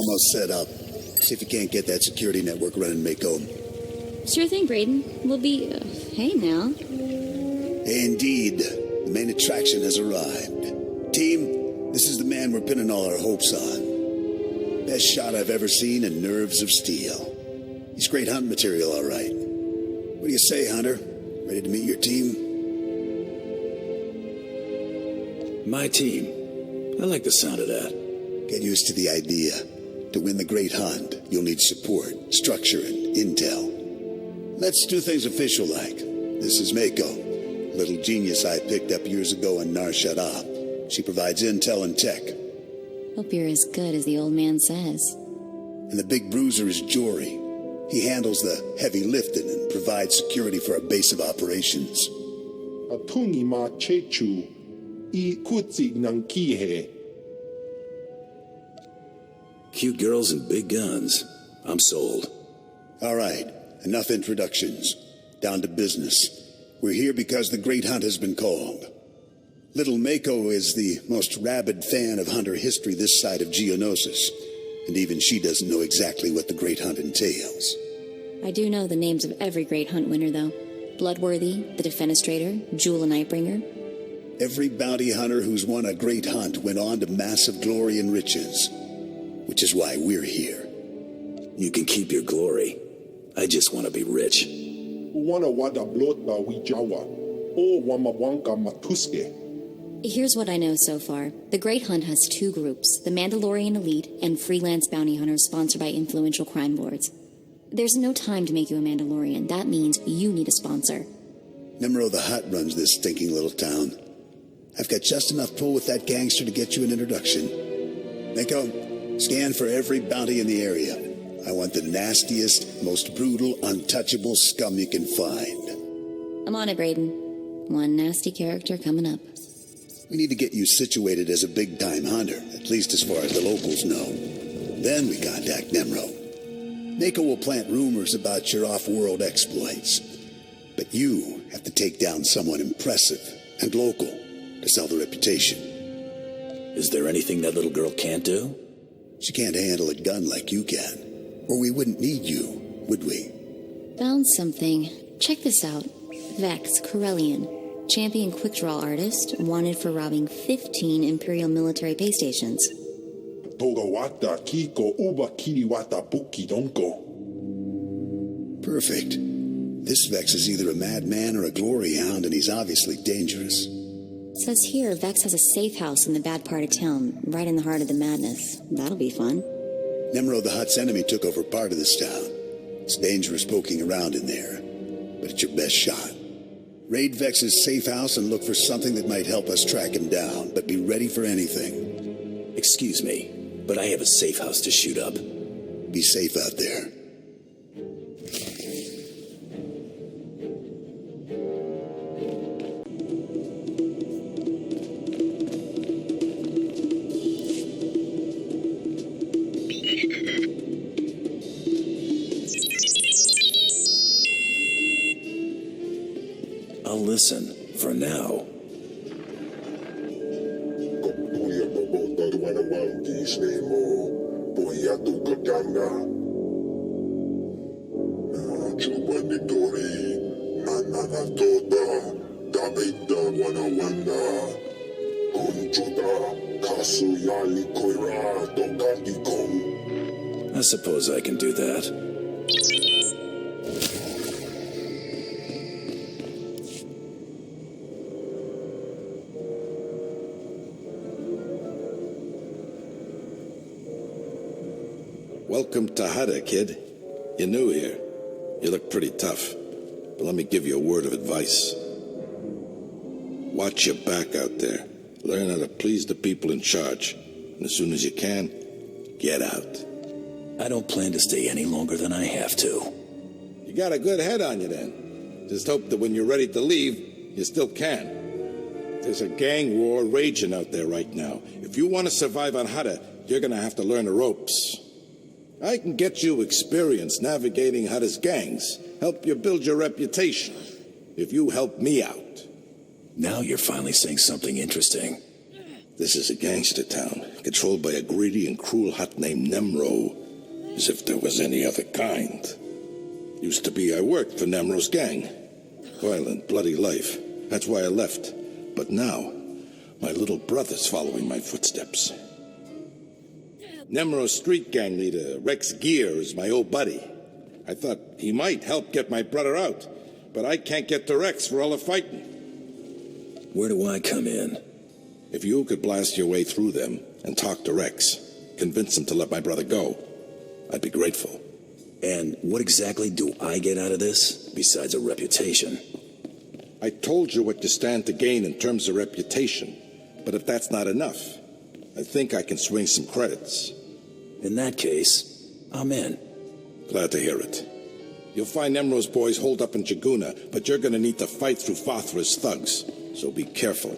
almost set up. See if you can't get that security network running, Mako. Sure thing, Braden. We'll be... hey, now. Indeed. The main attraction has arrived. Team, this is the man we're pinning all our hopes on. Best shot I've ever seen and nerves of steel. He's great hunt material, all right. What do you say, Hunter? Ready to meet your team? My team. I like the sound of that. Get used to the idea. To win the great hunt, you'll need support, structure, and intel. Let's do things official-like. This is Mako, a little genius I picked up years ago in Nar Shaddaa. She provides intel and tech. Hope you're as good as the old man says. And the big bruiser is Jory. He handles the heavy lifting and provides security for our base of operations. Atungi ma chechu, I kutsig nang kihe. Cute girls and big guns. I'm sold. All right, enough introductions. Down to business. We're here because the Great Hunt has been called. Little Mako is the most rabid fan of hunter history this side of Geonosis, and even she doesn't know exactly what the Great Hunt entails. I do know the names of every great hunt winner, though. Bloodworthy, the Defenestrator, Jewel and Nightbringer. Every bounty hunter who's won a great hunt went on to massive glory and riches. Which is why we're here. You can keep your glory. I just want to be rich. Wana wada blota wijawa. O wamawanka matuske. Here's what I know so far. The Great Hunt has two groups, the Mandalorian Elite and freelance bounty hunters sponsored by influential crime lords. There's no time to make you a Mandalorian. That means you need a sponsor. Nimro the Hutt runs this stinking little town. I've got just enough pull with that gangster to get you an introduction. Mako, scan for every bounty in the area. I want the nastiest, most brutal, untouchable scum you can find. I'm on it, Braden. One nasty character coming up. We need to get you situated as a big-time hunter, at least as far as the locals know. Then we contact Nimro. Mako will plant rumors about your off-world exploits. But you have to take down someone impressive and local to sell the reputation. Is there anything that little girl can't do? She can't handle a gun like you can. Or we wouldn't need you, would we? Found something. Check this out. Vex, Corellian. Champion quick-draw artist, wanted for robbing 15 Imperial military base stations. Togawata kiko uba kiriwata buki donko. Perfect. This Vex is either a madman or a glory hound, and he's obviously dangerous. Says here, Vex has a safe house in the bad part of town, right in the heart of the madness. That'll be fun. Nimro the Hutt's enemy took over part of this town. It's dangerous poking around in there, but it's your best shot. Raid Vex's safe house and look for something that might help us track him down, but be ready for anything. Excuse me, but I have a safe house to shoot up. Be safe out there. I'll listen, for now. I suppose I can do that. Welcome to Hutta, kid. You're new here. You look pretty tough. But let me give you a word of advice. Watch your back out there. Learn how to please the people in charge. And as soon as you can, get out. I don't plan to stay any longer than I have to. You got a good head on you then. Just hope that when you're ready to leave, you still can. There's a gang war raging out there right now. If you want to survive on Hutta, you're going to have to learn the ropes. I can get you experience navigating Hutta's gangs, help you build your reputation, if you help me out. Now you're finally saying something interesting. This is a gangster town, controlled by a greedy and cruel Hutt named Nemro, as if there was any other kind. Used to be I worked for Nemro's gang. Violent, bloody life. That's why I left. But now, my little brother's following my footsteps. Nemro's street gang leader, Rex Gear, is my old buddy. I thought he might help get my brother out, but I can't get to Rex for all the fighting. Where do I come in? If you could blast your way through them and talk to Rex, convince him to let my brother go, I'd be grateful. And what exactly do I get out of this, besides a reputation? I told you what you stand to gain in terms of reputation, but if that's not enough, I think I can swing some credits. In that case, I'm in. Glad to hear it. You'll find Nemro's boys holed up in Jaguna, but you're gonna need to fight through Fathra's thugs, so be careful.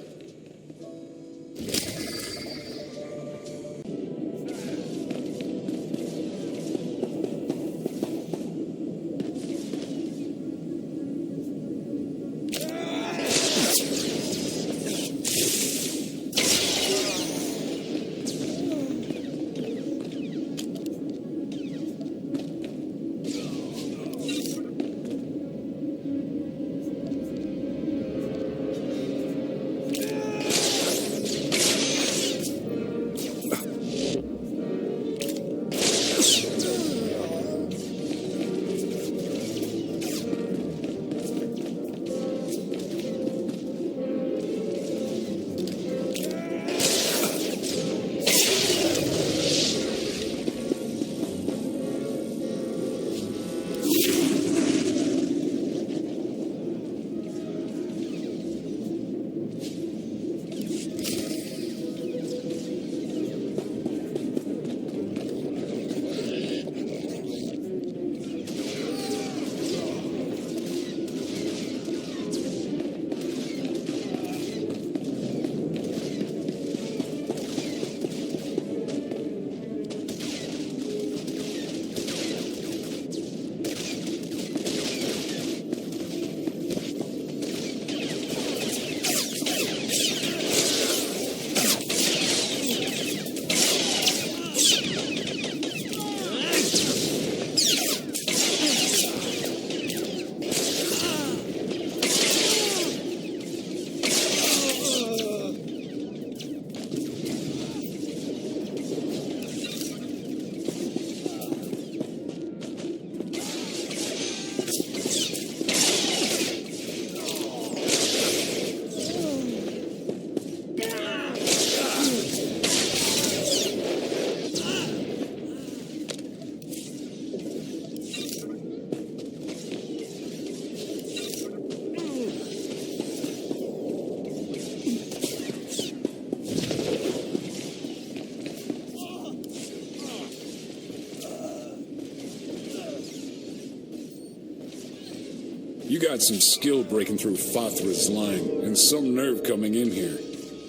You got some skill breaking through Fathra's line, and some nerve coming in here.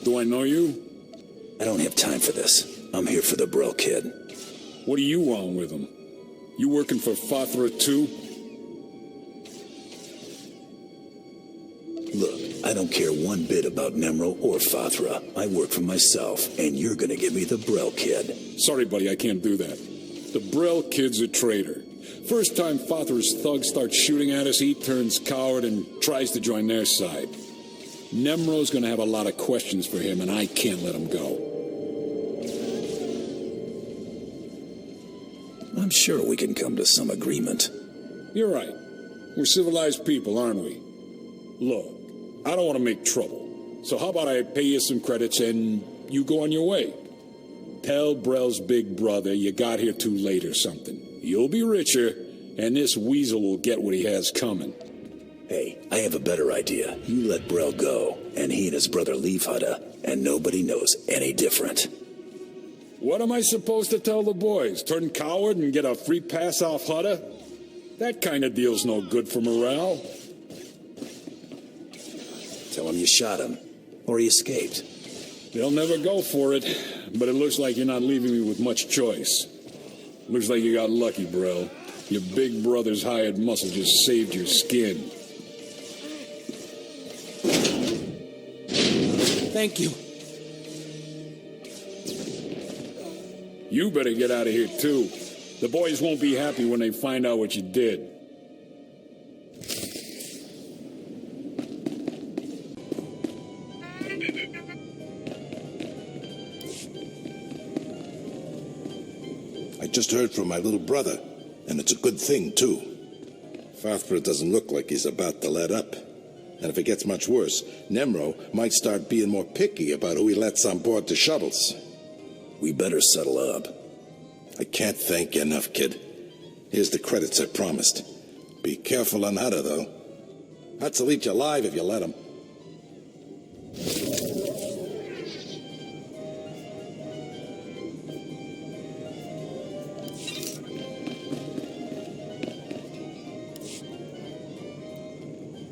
Do I know you? I don't have time for this. I'm here for the Brill kid. What do you want with him? You working for Fathra too? Look, I don't care one bit about Nemro or Fathra. I work for myself, and you're gonna give me the Brill kid. Sorry, buddy, I can't do that. The Brill kid's a traitor. First time Fathra's thugs start shooting at us, he turns coward and tries to join their side. Nemro's gonna have a lot of questions for him, and I can't let him go. I'm sure we can come to some agreement. You're right. We're civilized people, aren't we? Look, I don't want to make trouble. So how about I pay you some credits and you go on your way? Tell Brell's big brother you got here too late or something. You'll be richer, and this weasel will get what he has coming. Hey, I have a better idea. You let Brill go, and he and his brother leave Hutta, and nobody knows any different. What am I supposed to tell the boys? Turn coward and get a free pass off Hutta? That kind of deal's no good for morale. Tell him you shot him, or he escaped. They'll never go for it, but it looks like you're not leaving me with much choice. Looks like you got lucky, Brill. Your big brother's hired muscle just saved your skin. Thank you. You better get out of here, too. The boys won't be happy when they find out what you did. I just heard from my little brother, and it's a good thing, too. Farthborough doesn't look like he's about to let up. And if it gets much worse, Nemro might start being more picky about who he lets on board the shuttles. We better settle up. I can't thank you enough, kid. Here's the credits I promised. Be careful on Hutta, though. Hutta'll eat you alive if you let him.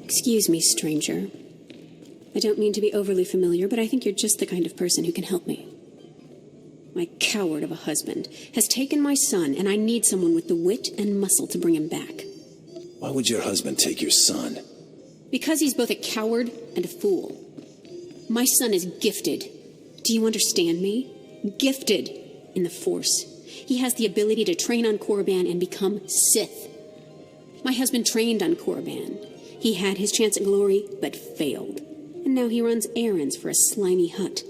Excuse me, stranger. I don't mean to be overly familiar, but I think you're just the kind of person who can help me. My coward of a husband has taken my son, and I need someone with the wit and muscle to bring him back. Why would your husband take your son? Because he's both a coward and a fool. My son is gifted. Do you understand me? Gifted in the Force. He has the ability to train on Korriban and become Sith. My husband trained on Korriban. He had his chance at glory, but failed. And now he runs errands for a slimy Hutt.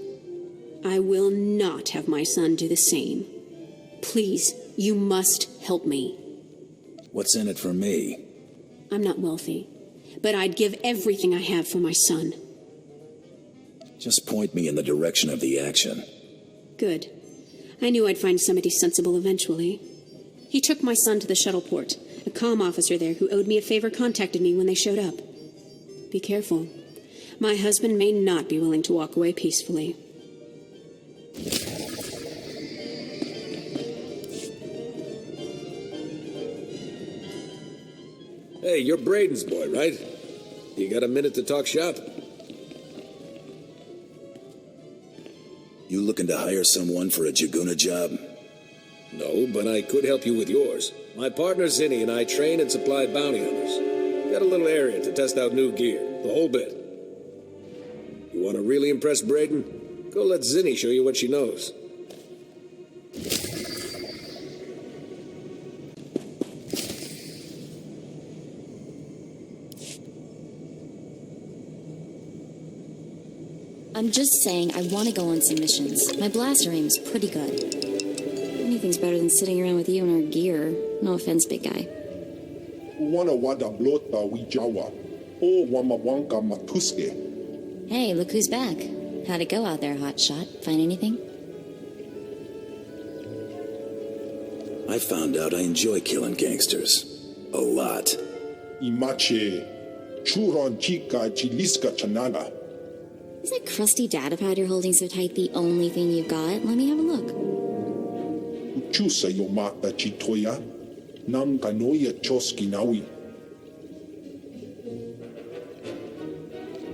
I will not have my son do the same. Please, you must help me. What's in it for me? I'm not wealthy, but I'd give everything I have for my son. Just point me in the direction of the action. Good. I knew I'd find somebody sensible eventually. He took my son to the shuttle port. A comm officer there who owed me a favor contacted me when they showed up. Be careful. My husband may not be willing to walk away peacefully. Hey, you're Braden's boy, right? You got a minute to talk shop? You looking to hire someone for a Jaguna job? No, but I could help you with yours. My partner Zinni and I train and supply bounty hunters. Got a little area to test out new gear, the whole bit. You want to really impress Braden? Go let Zinni show you what she knows. I'm just saying I want to go on some missions. My blaster aim is pretty good. Anything's better than sitting around with you and our gear. No offense, big guy. Wana wada blota wi Jawa. O wama wanka matuske. Hey, look who's back. How'd it go out there, hotshot? Find anything? I found out I enjoy killing gangsters. A lot. Imache. Churon chika chiliska chanana. Is that crusty datapad you're holding so tight the only thing you've got? Let me have a look. Chusa yomata chitoya. Nam kanoya choski nawi.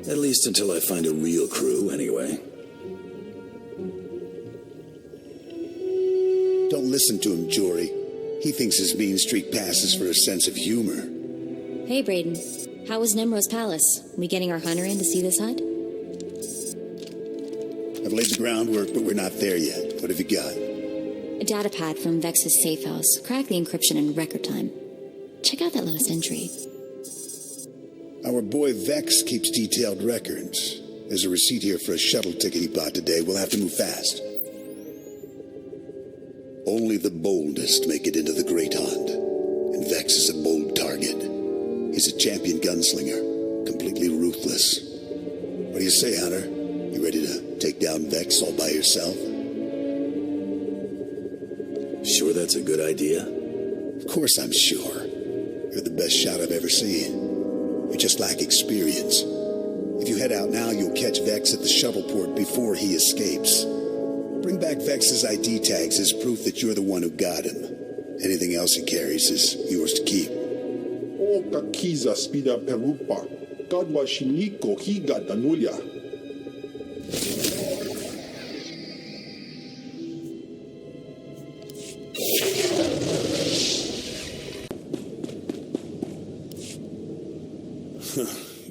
At least until I find a real crew, anyway. Don't listen to him, Jory. He thinks his mean streak passes for a sense of humor. Hey, Braden. How was Nemro's palace? We getting our hunter in to see this hut? I've laid the groundwork, but we're not there yet. What have you got? A datapad from Vex's safe house. Cracked the encryption in record time. Check out that last entry. Our boy Vex keeps detailed records. There's a receipt here for a shuttle ticket he bought today. We'll have to move fast. Only the boldest make it into the Great Hunt. And Vex is a bold target. He's a champion gunslinger, completely ruthless. What do you say, Hunter? You ready to take down Vex all by yourself? Sure that's a good idea? Of course I'm sure. You're the best shot I've ever seen. You just lack experience. If you head out now, you'll catch Vex at the shuttle port before he escapes. Bring back Vex's ID tags as proof that you're the one who got him. Anything else he carries is yours to keep. O kakiza spida perupa. Gadwa shiniko higa danulia.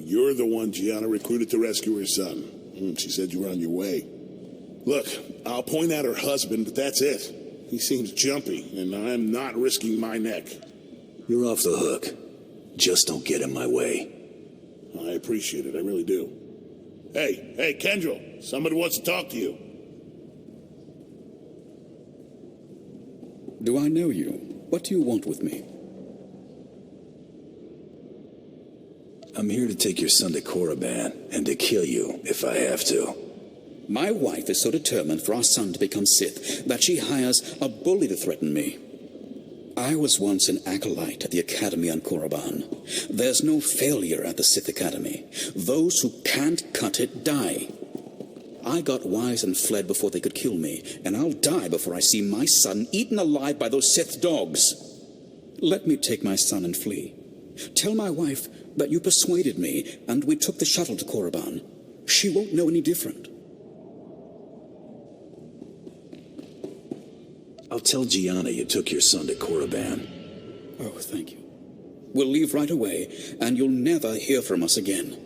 You're the one Gianna recruited to rescue her son. She said you were on your way. Look, I'll point out her husband, but that's it. He seems jumpy, and I'm not risking my neck. You're off the hook. Just don't get in my way. I appreciate it, I really do. Hey, Kendrell, somebody wants to talk to you. Do I know you? What do you want with me? I'm here to take your son to Korriban, and to kill you if I have to. My wife is so determined for our son to become Sith that she hires a bully to threaten me. I was once an acolyte at the Academy on Korriban. There's no failure at the Sith Academy. Those who can't cut it die. I got wise and fled before they could kill me, and I'll die before I see my son eaten alive by those Sith dogs. Let me take my son and flee. Tell my wife that you persuaded me, and we took the shuttle to Korriban. She won't know any different. I'll tell Gianna you took your son to Korriban. Oh, thank you. We'll leave right away, and you'll never hear from us again.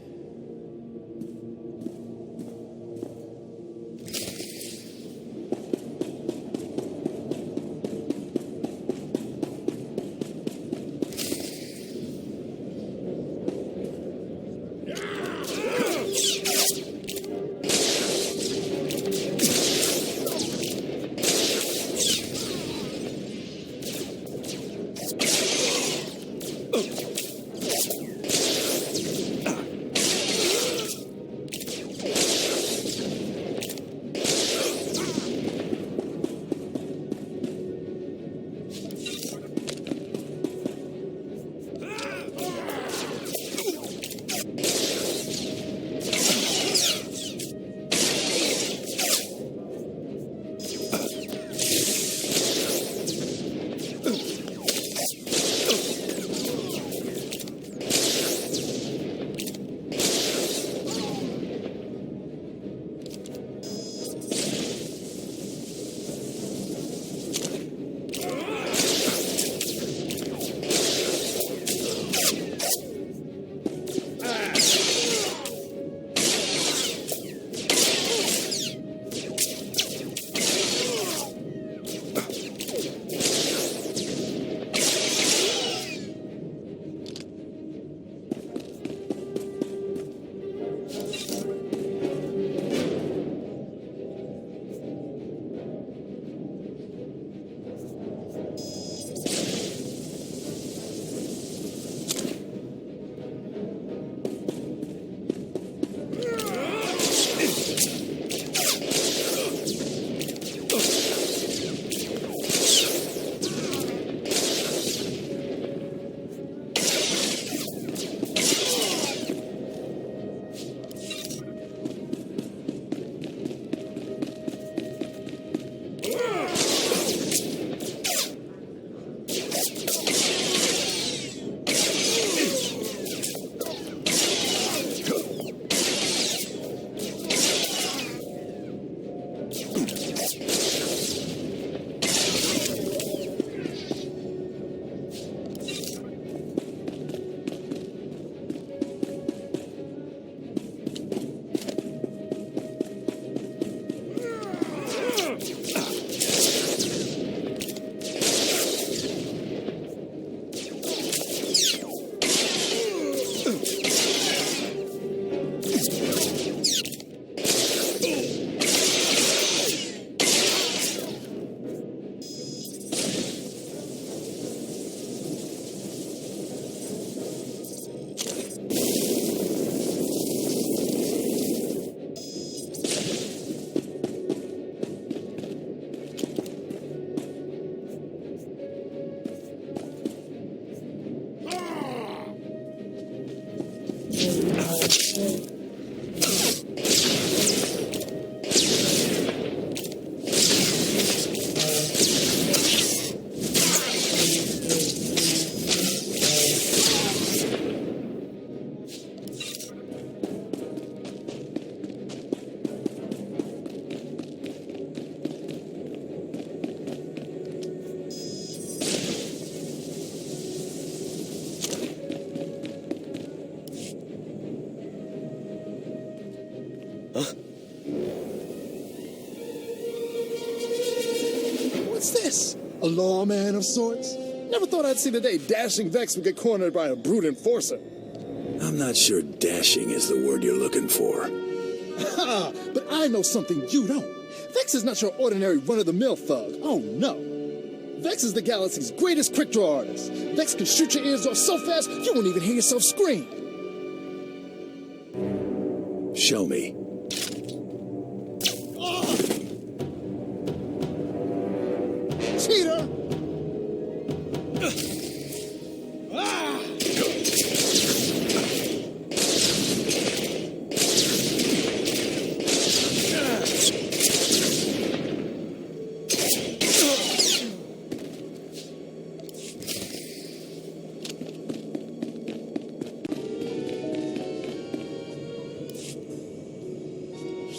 What's this? A lawman of sorts? Never thought I'd see the day dashing Vex would get cornered by a brute enforcer. I'm not sure dashing is the word you're looking for. Ha! But I know something you don't. Vex is not your ordinary run-of-the-mill thug. Oh, no. Vex is the galaxy's greatest quick-draw artist. Vex can shoot your ears off so fast, you won't even hear yourself scream. Show me. Oh! Cheater! Ah!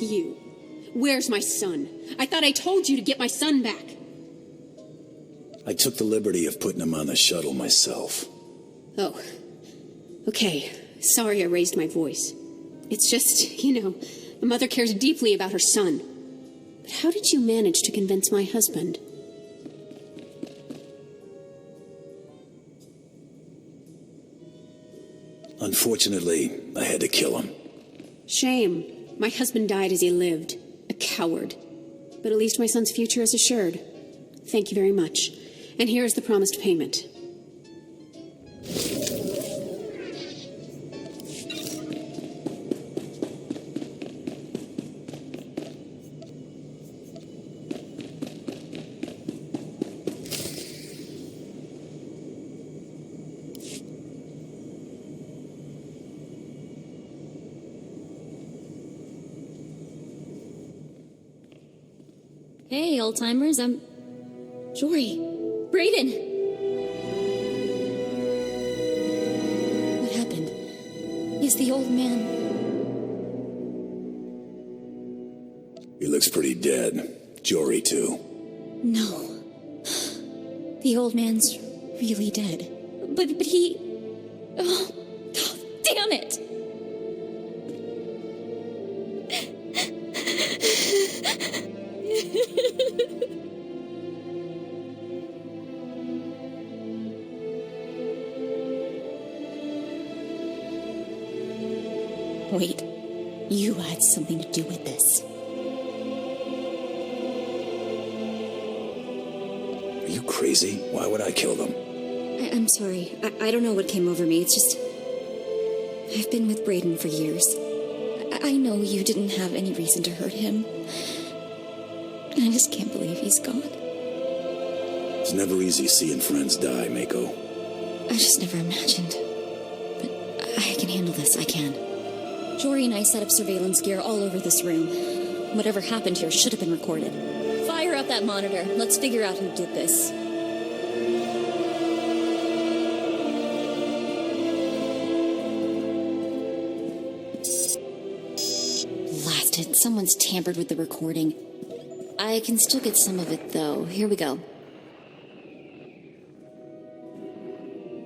You. Where's my son? I thought I told you to get my son back. I took the liberty of putting him on the shuttle myself. Oh. Okay. Sorry I raised my voice. It's just, you know, a mother cares deeply about her son. But how did you manage to convince my husband? Unfortunately, I had to kill him. Shame. My husband died as he lived. A coward. But at least my son's future is assured. Thank you very much. And here is the promised payment. Hey, old-timers, I'm... Jory. Brayden! What happened? Is the old man... He looks pretty dead. Jory, too. No. The old man's really dead. But he... Oh, damn it! Wait, you had something to do with this. Are you crazy? Why would I kill them? I'm sorry. I don't know what came over me. It's just... I've been with Brayden for years. I know you didn't have any reason to hurt him. I just can't believe he's gone. It's never easy seeing friends die, Mako. I just never imagined. But I can handle this. I can. Jory and I set up surveillance gear all over this room. Whatever happened here should have been recorded. Fire up that monitor. Let's figure out who did this. Blasted. Someone's tampered with the recording. I can still get some of it, though. Here we go.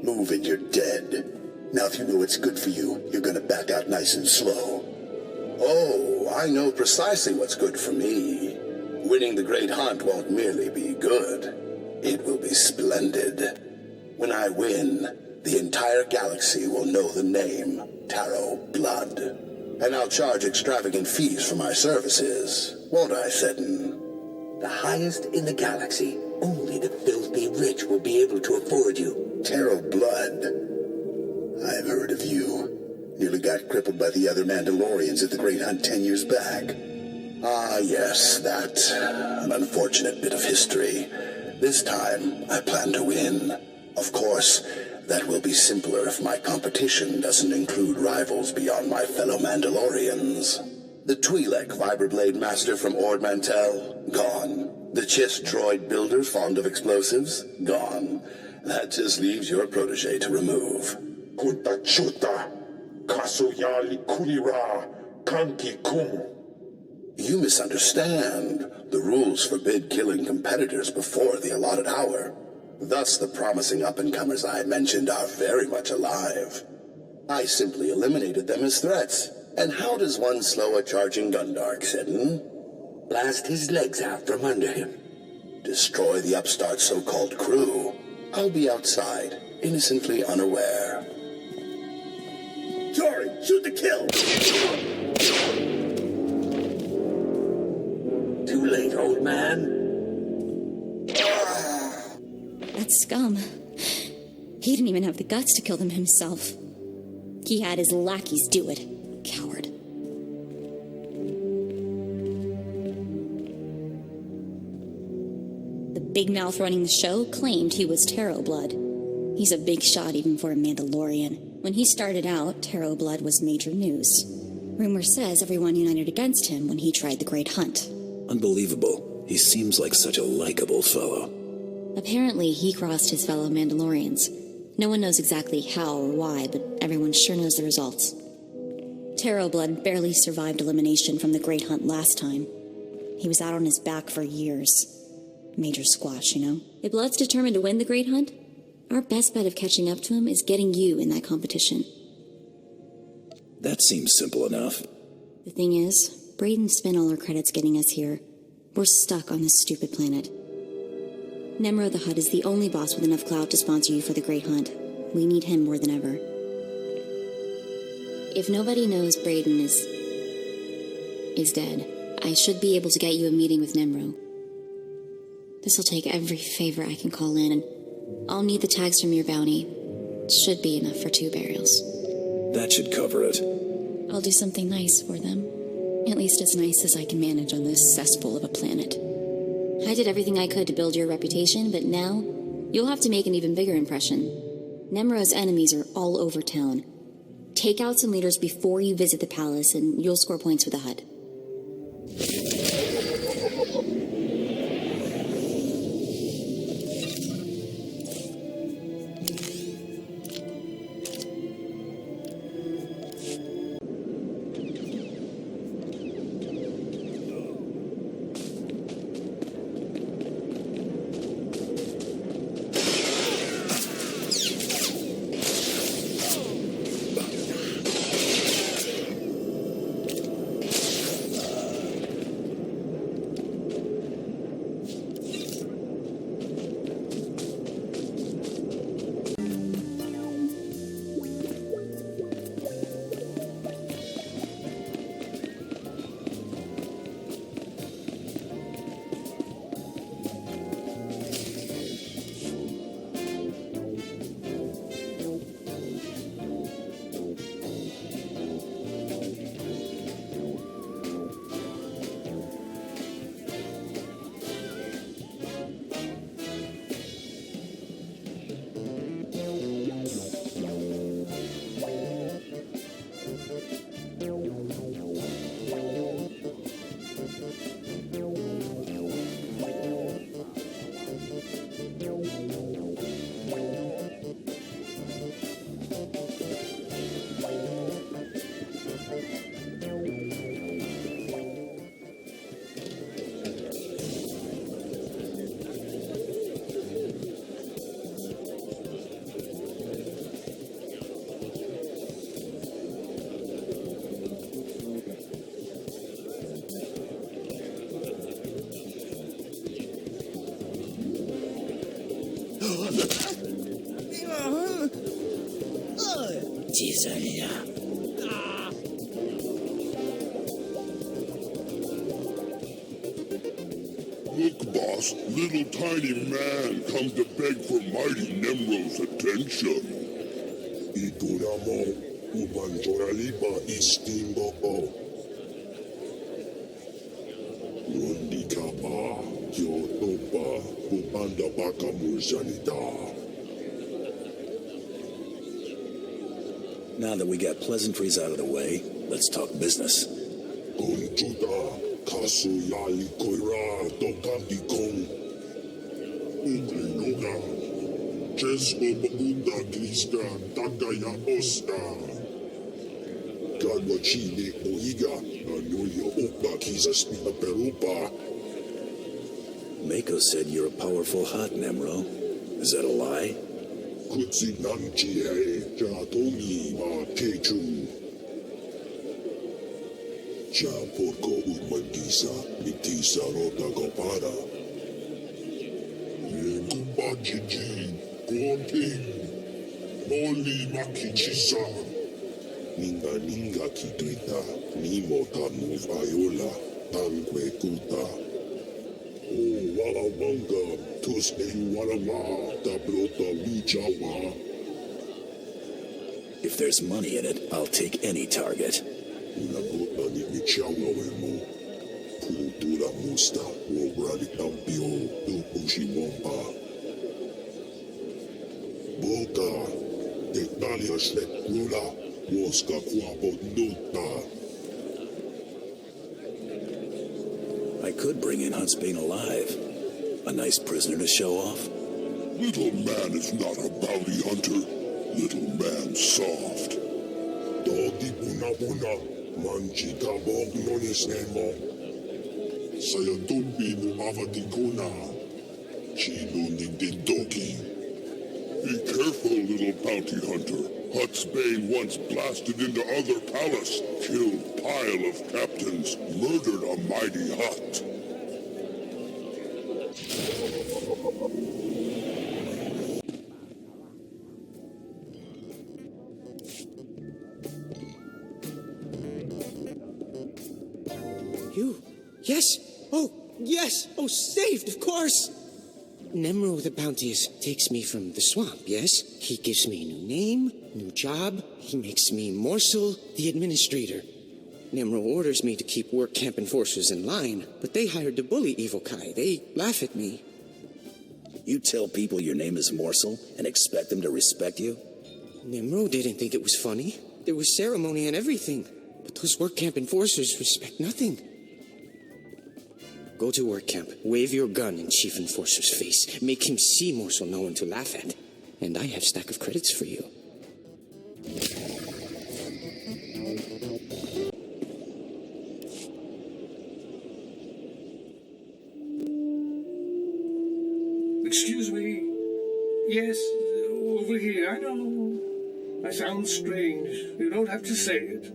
Move it, you're dead. Now, if you know it's good for you, you're gonna back out nice and slow. Oh, I know precisely what's good for me. Winning the Great Hunt won't merely be good. It will be splendid. When I win, the entire galaxy will know the name Taro Blood. And I'll charge extravagant fees for my services. Won't I, Seddon? The highest in the galaxy. Only the filthy rich will be able to afford you. Taro Blood. I've heard of you. Nearly got crippled by the other Mandalorians at the Great Hunt 10 years back. Ah, yes, that. An unfortunate bit of history. This time, I plan to win. Of course, that will be simpler if my competition doesn't include rivals beyond my fellow Mandalorians. The Twi'lek Vibroblade Master from Ord Mantell? Gone. The Chiss droid builder fond of explosives? Gone. That just leaves your protege to remove. Hutta chuta, kasuyali kulira, kanki kum. You misunderstand. The rules forbid killing competitors before the allotted hour. Thus, the promising up-and-comers I mentioned are very much alive. I simply eliminated them as threats. And how does one slow a charging Gundark, Seddon? Blast his legs out from under him. destroy the upstart so-called crew, I'll be outside, innocently unaware. Tori, shoot to kill! Too late, old man. That scum. He didn't even have the guts to kill them himself. He had his lackeys do it. Coward. The big mouth running the show claimed he was Tarot Blood. He's a big shot even for a Mandalorian. When he started out, Tarot Blood was major news. Rumor says everyone united against him when he tried the Great Hunt. Unbelievable. He seems like such a likable fellow. Apparently, he crossed his fellow Mandalorians. No one knows exactly how or why, but everyone sure knows the results. Tarot Blood barely survived elimination from the Great Hunt last time. He was out on his back for years. Major squash, you know? If Blood's determined to win the Great Hunt, our best bet of catching up to him is getting you in that competition. That seems simple enough. The thing is, Braden spent all our credits getting us here. We're stuck on this stupid planet. Nemro the Hutt is the only boss with enough clout to sponsor you for the Great Hunt. We need him more than ever. If nobody knows Braden is dead, I should be able to get you a meeting with Nemro. This'll take every favor I can call in, and I'll need the tags from your bounty. Should be enough for 2 burials. That should cover it. I'll do something nice for them. At least as nice as I can manage on this cesspool of a planet. I did everything I could to build your reputation, but now you'll have to make an even bigger impression. Nemro's enemies are all over town. Take out some leaders before you visit the palace, and you'll score points with the Hutt. Look, boss, little tiny man comes to beg for mighty Nemro's attention. Ituramo, ubanjoralipa istimbo o. Rundikapa, kyotopa, ubanda baka mursanita. Now that we got pleasantries out of the way, let's talk business. Conchuta, kasu yali koira, tokampi kong. Ugrinoga, chesbo babunda krista, takaya osta. Gadwa chile oiga, anulio opa kisa spina perupa. Mako said you're a powerful Hutt, Nemro. Is that a lie? Kutsi namchi he, jatomi ma kechu. Ja porko urmantisa, mitisa rota gopara. Majiji, Gonping, Moli Makichisa, Ninga Kidrita, Nimota Muvayola, Tangwe Kuta, O Walamanga, Tuste Walama, Tabrota Luchawa. If there's money in it, I'll take any target. Unagota ni Michawa Wemo, Pultura Musta, Wobrali Tampio, Tupushi Wompa. Boka, Italia Shekula, Woska Quabo Nota. I could bring in Huntsbane alive. A nice prisoner to show off. Little man is not a bounty hunter. Little man soft. Dodi Buna Buna, Manchita Bog Nonisemo. Sayadumbi Numavatikuna. Chino Nindidoki. Be careful, little bounty hunter. Huntsbane once blasted into other palace, killed pile of captains, murdered a mighty Hutt. You? Yes. Oh, yes. Oh, saved, of course. Nemro the Bounteous takes me from the swamp, yes? He gives me a new name, new job. He makes me Morsel, the administrator. Nemro orders me to keep work camp enforcers in line, but they hired to bully Evil Kai. They laugh at me. You tell people your name is Morsel and expect them to respect you? Nemro didn't think it was funny. There was ceremony and everything. But those work camp enforcers respect nothing. Go to work camp, wave your gun in Chief Enforcer's face, make him see Morsel no one to laugh at. And I have stack of credits for you. Excuse me. Yes, over here. I know. I sound strange. You don't have to say it.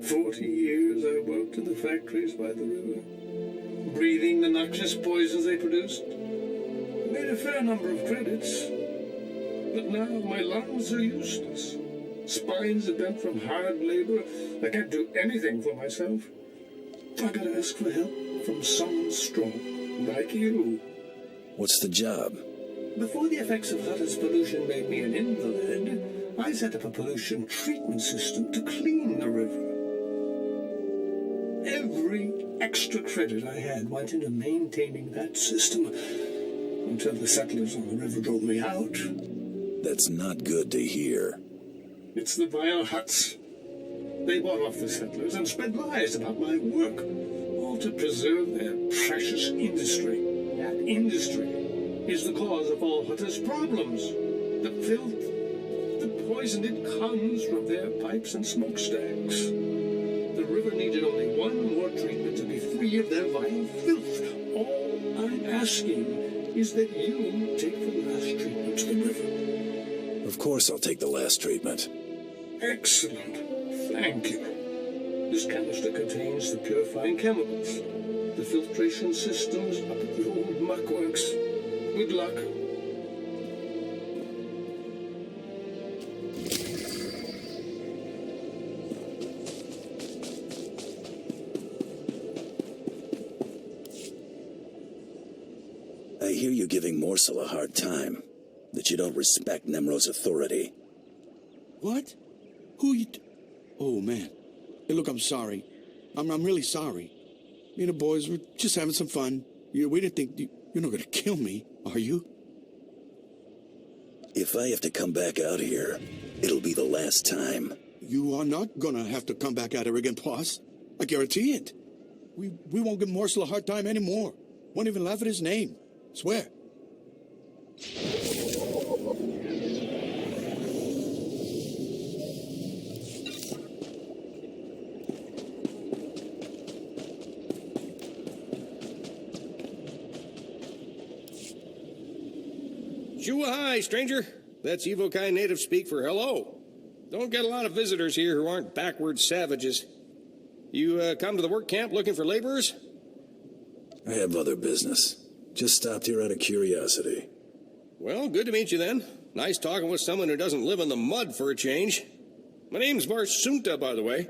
40 years I worked in the factories by the river, breathing the noxious poisons they produced. I made a fair number of credits. But now my lungs are useless. Spines are bent from hard labor. I can't do anything for myself. I gotta ask for help from someone strong, like you. What's the job? Before the effects of Hutta's pollution made me an invalid, I set up a pollution treatment system to clean the river. Every extra credit I had went into maintaining that system until the settlers on the river drove me out. That's not good to hear. It's the vile Hutts. They bought off the settlers and spread lies about my work, all to preserve their precious industry. That industry is the cause of all Hutta's problems. The filth, the poison, it comes from their pipes and smokestacks. The river needed only one more treatment to be free of their vile filth. All I'm asking is that you take the last treatment to the river. Of course I'll take the last treatment. Excellent. Thank you. This canister contains the purifying chemicals. The filtration system's up at the old muckworks. Good luck. I hear you giving Morsel a hard time. That you don't respect Nemro's authority. What? Who you... Oh, man. Hey, look, I'm sorry. I'm really sorry. Me and the boys were just having some fun. We didn't think... You're not gonna kill me, are you? If I have to come back out here, it'll be the last time. You are not gonna have to come back out here again, boss. I guarantee it. We won't give Morsel a hard time anymore. Won't even laugh at his name. Swear. Shoo-hi, stranger. That's Evokai native speak for hello. Don't get a lot of visitors here who aren't backward savages. You come to the work camp looking for laborers? I have other business. Just stopped here out of curiosity. Well, good to meet you then. Nice talking with someone who doesn't live in the mud for a change. My name's Varsunta, by the way.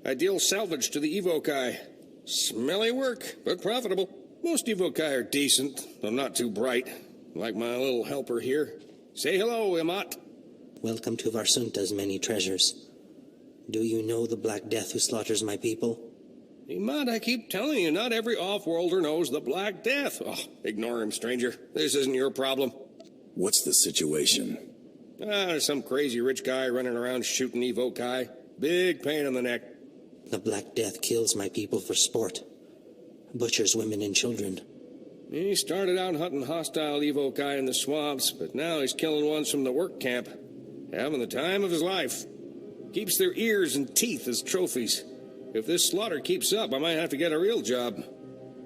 I deal salvage to the Evokai. Smelly work, but profitable. Most Evokai are decent, though not too bright. Like my little helper here. Say hello, Imat. Welcome to Varsunta's many treasures. Do you know the Black Death who slaughters my people? Imat, I keep telling you, not every off-worlder knows the Black Death. Oh, ignore him, stranger. This isn't your problem. What's the situation? There's some crazy rich guy running around shooting Evokai. Big pain in the neck. The Black Death kills my people for sport. Butchers women and children. He started out hunting hostile Evokai in the swamps, but now he's killing ones from the work camp. Having the time of his life. Keeps their ears and teeth as trophies. If this slaughter keeps up, I might have to get a real job.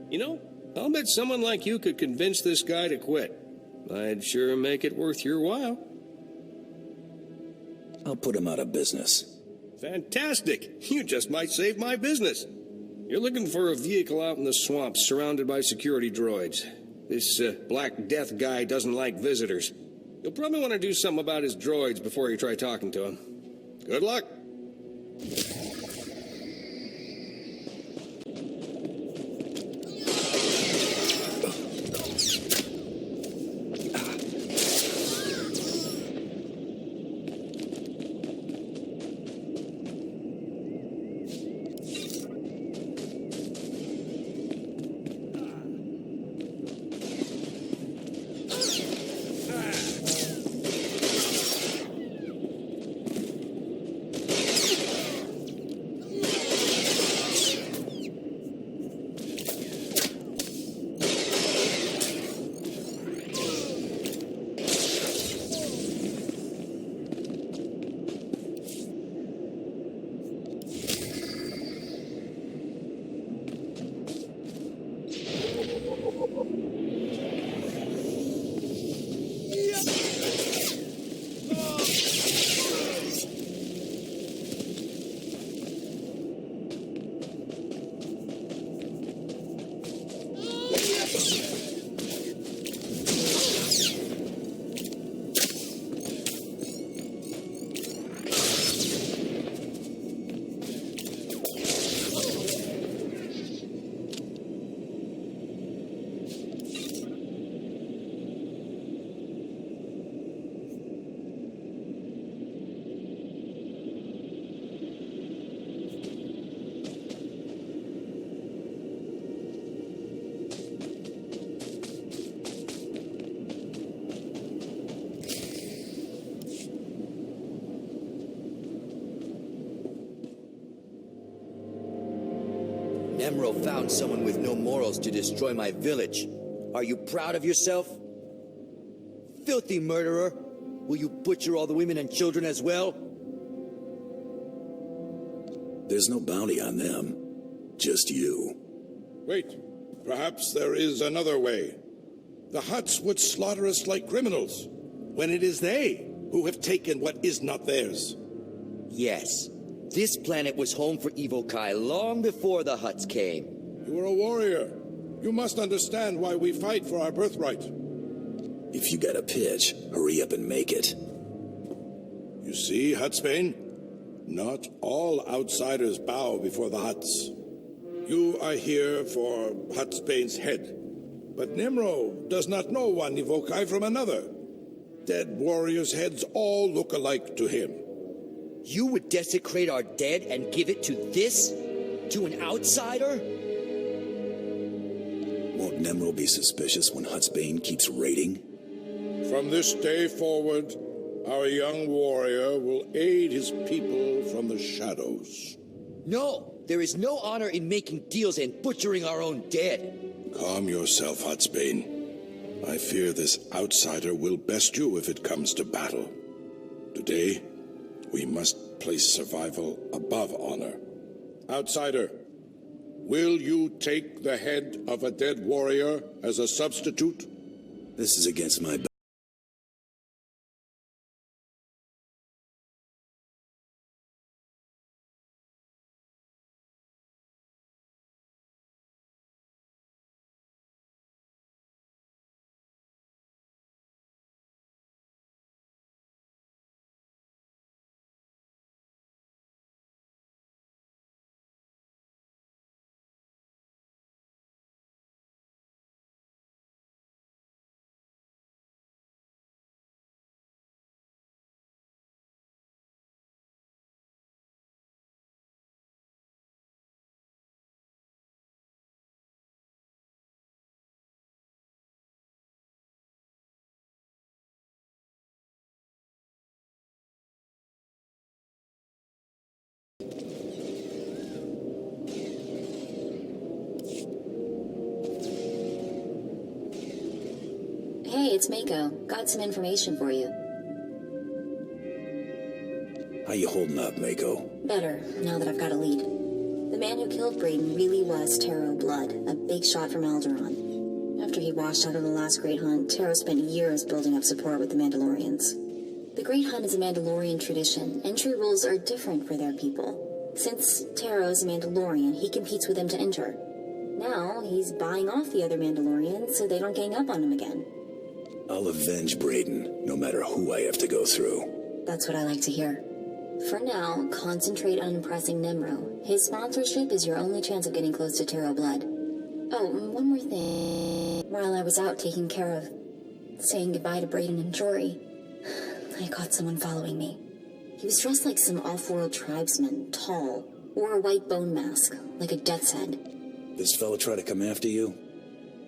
You know, I'll bet someone like you could convince this guy to quit. I'd sure make it worth your while. I'll put him out of business. Fantastic! You just might save my business. You're looking for a vehicle out in the swamps surrounded by security droids. This Black Death guy doesn't like visitors. You'll probably want to do something about his droids before you try talking to him. Good luck. Nemro found someone with no morals to destroy my village. Are you proud of yourself? Filthy murderer! Will you butcher all the women and children as well? There's no bounty on them. Just you. Wait. Perhaps there is another way. The Hutts would slaughter us like criminals, when it is they who have taken what is not theirs. Yes. This planet was home for Evokai long before the Hutts came. You are a warrior. You must understand why we fight for our birthright. If you got a pitch, hurry up and make it. You see, Huttsbane? Not all outsiders bow before the Hutts. You are here for Huttsbane's head. But Nimro does not know one Evokai from another. Dead warriors' heads all look alike to him. You would desecrate our dead and give it to this? To an outsider? Won't Nemro be suspicious when Huttsbane keeps raiding? From this day forward, our young warrior will aid his people from the shadows. No, there is no honor in making deals and butchering our own dead. Calm yourself, Huttsbane. I fear this outsider will best you if it comes to battle. Today, we must place survival above honor. Outsider, will you take the head of a dead warrior as a substitute? This is against my Hey, it's Mako. Got some information for you. How you holding up, Mako? Better, now that I've got a lead. The man who killed Braden really was Taro Blood, a big shot from Alderaan. After he washed out of the last Great Hunt, Taro spent years building up support with the Mandalorians. The Great Hunt is a Mandalorian tradition. Entry rules are different for their people. Since Taro's a Mandalorian, he competes with them to enter. Now, he's buying off the other Mandalorians so they don't gang up on him again. I'll avenge Braden, no matter who I have to go through. That's what I like to hear. For now, concentrate on impressing Nemro. His sponsorship is your only chance of getting close to Taro Blood. Oh, one more thing. While I was out taking care of saying goodbye to Braden and Jory, I caught someone following me. He was dressed like some off-world tribesman, tall, wore a white bone mask, like a death's head. This fella try to come after you?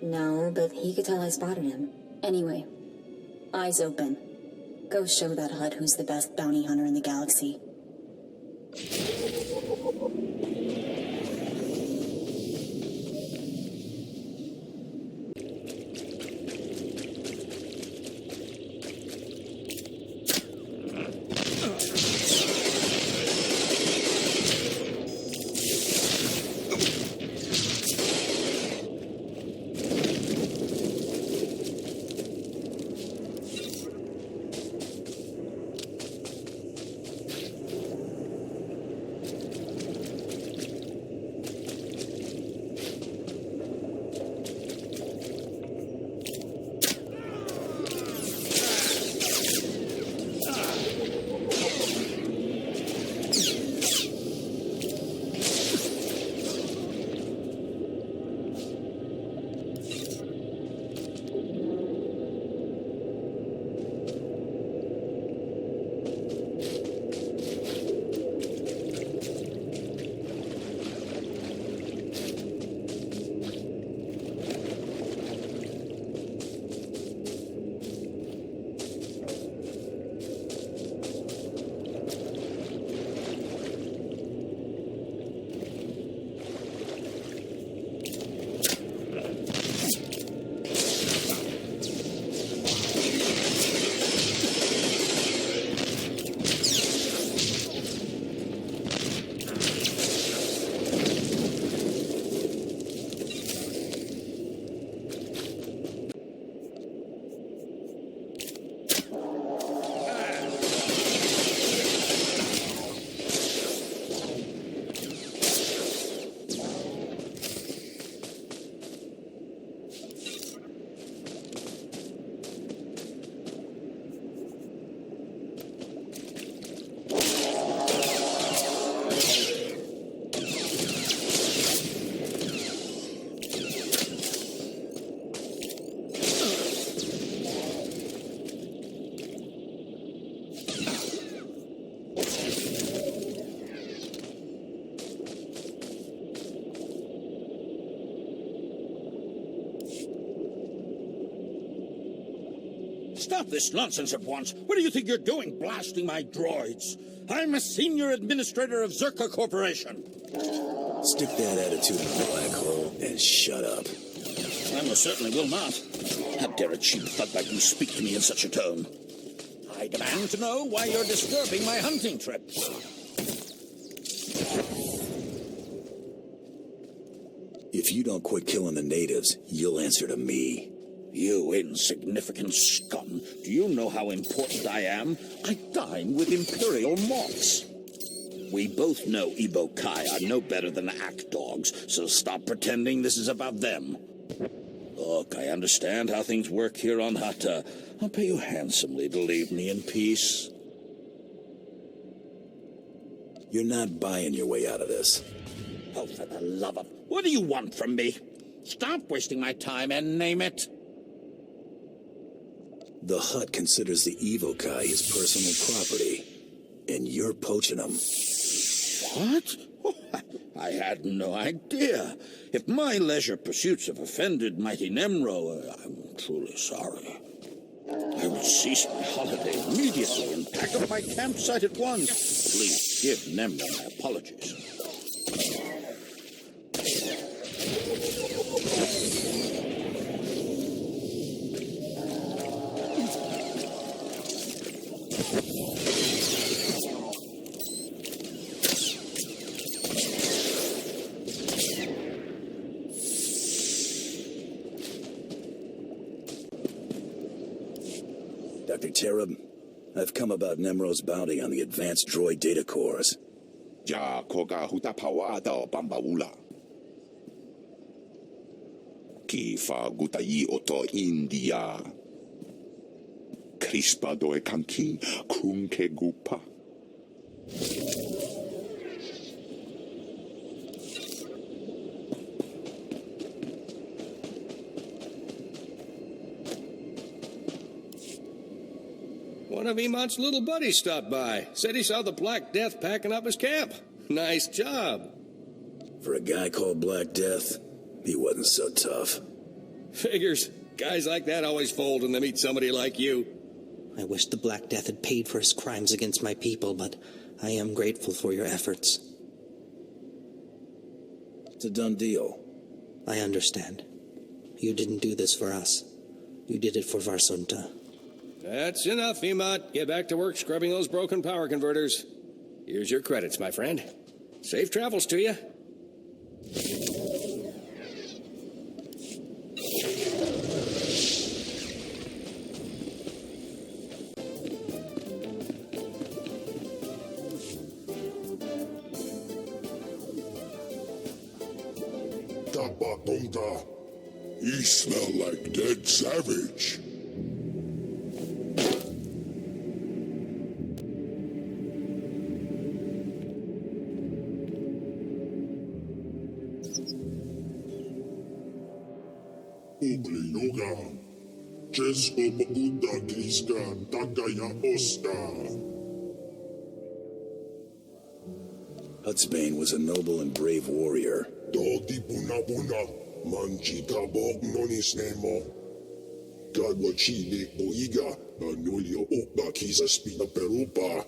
No, but he could tell I spotted him. Anyway, eyes open. Go show that Hutt who's the best bounty hunter in the galaxy. Stop this nonsense at once. What do you think you're doing, blasting my droids? I'm a senior administrator of Zerka Corporation. Stick that attitude in the black hole and shut up. I most certainly will not. How dare a cheap thug like you speak to me in such a tone? I demand to know why you're disturbing my hunting trips. If you don't quit killing the natives, you'll answer to me. You insignificant scum. Do you know how important I am? I dine with Imperial moths. We both know Ebo Kai are no better than act dogs, so stop pretending this is about them. Look, I understand how things work here on Hutta. I'll pay you handsomely to leave me in peace. You're not buying your way out of this. Oh, for the love of... What do you want from me? Stop wasting my time and name it. The Hutt considers the Evokai his personal property, and you're poaching them. What? I had no idea. If my leisure pursuits have offended mighty Nemro, I'm truly sorry. I will cease my holiday immediately and pack up my campsite at once. Please give Nemro my apologies. Dr. Terab, I've come about Nemro's bounty on the advanced droid data cores. Ja koga Hutta pawada bambaula. Ki fa gutai oto India. Crispa doe kanki kunke gupa. One of Emont's little buddies stopped by. Said he saw the Black Death packing up his camp. Nice job. For a guy called Black Death, he wasn't so tough. Figures. Guys like that always fold when they meet somebody like you. I wish the Black Death had paid for his crimes against my people, but I am grateful for your efforts. It's a done deal. I understand. You didn't do this for us. You did it for Varsunta. That's enough, Emont. Get back to work scrubbing those broken power converters. Here's your credits, my friend. Safe travels to you. Tabatonga. You smell like dead savage. Ugly yoga. Jesko Babuda Kiska Takaya Osta. Hutsbane was a noble and brave warrior. Dodi Buna Buna. Manchita Bog Nonis Nemo. Gadwachile Boiga. Anulio Okba Kisa Spina Perupa.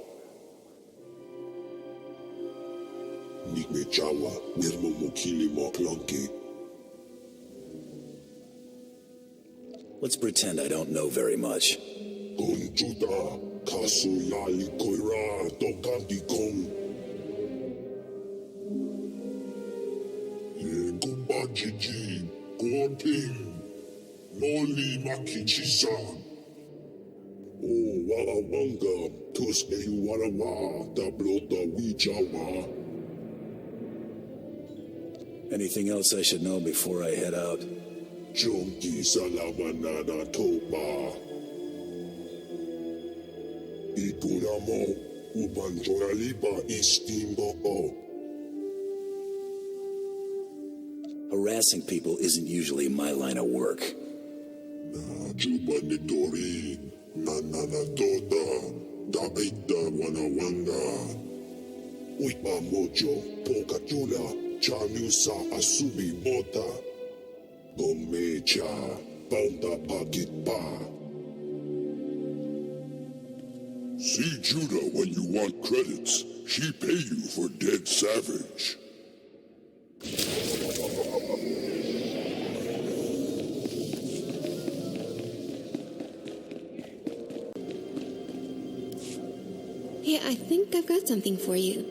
Nikme Chawa. Mirmo Mukili Moklonki. Let's pretend I don't know very much. Kunchuta, Kasu Yali Koira, Tokanti Kong. Gumba Jiji, Guaping, Noli Makichisan. Oh, Wala Wanga, Tuske Warawa, Tablota Wichawa. Anything else I should know before I head out? Chonki Salamanana Toba. Ipunamo, Ubanjoraliba Istimbo O. Harassing people isn't usually my line of work. Juba Nitori, Nanana Toda, Daida Wanawanga. Uipa Mojo, Pokatula, Chanusa Asubi Mota. Gomecha, Paunda Pakitpa. See Judah when you want credits. She pay you for dead savage. Hey, I think I've got something for you.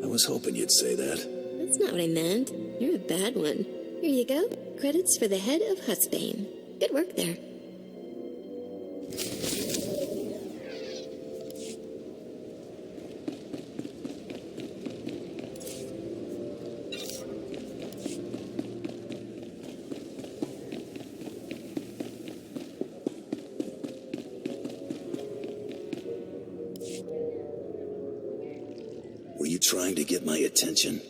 I was hoping you'd say that. That's not what I meant. You're a bad one. Here you go. Credits for the head of Hutsbane. Good work there. Were you trying to get my attention?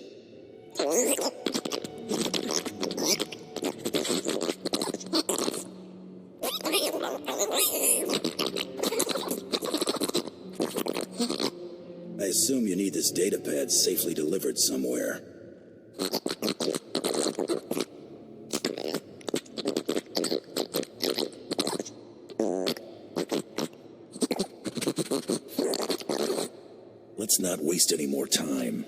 I assume you need this data pad safely delivered somewhere. Let's not waste any more time.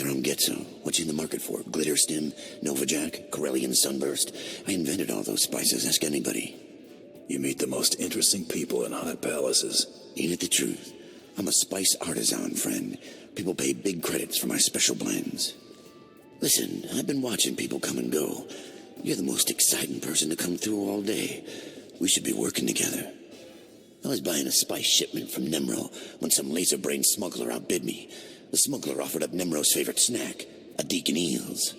from Getzo. What you in the market for? Glitter Stim, Nova Jack, Corellian Sunburst? I invented all those spices. Ask anybody. You meet the most interesting people in hot palaces. Ain't it the truth? I'm a spice artisan, friend. People pay big credits for my special blends. Listen, I've been watching people come and go. You're the most exciting person to come through all day. We should be working together. I was buying a spice shipment from Nemro when some laser-brained smuggler outbid me. The smuggler offered up Nemro's favorite snack, a deacon eels.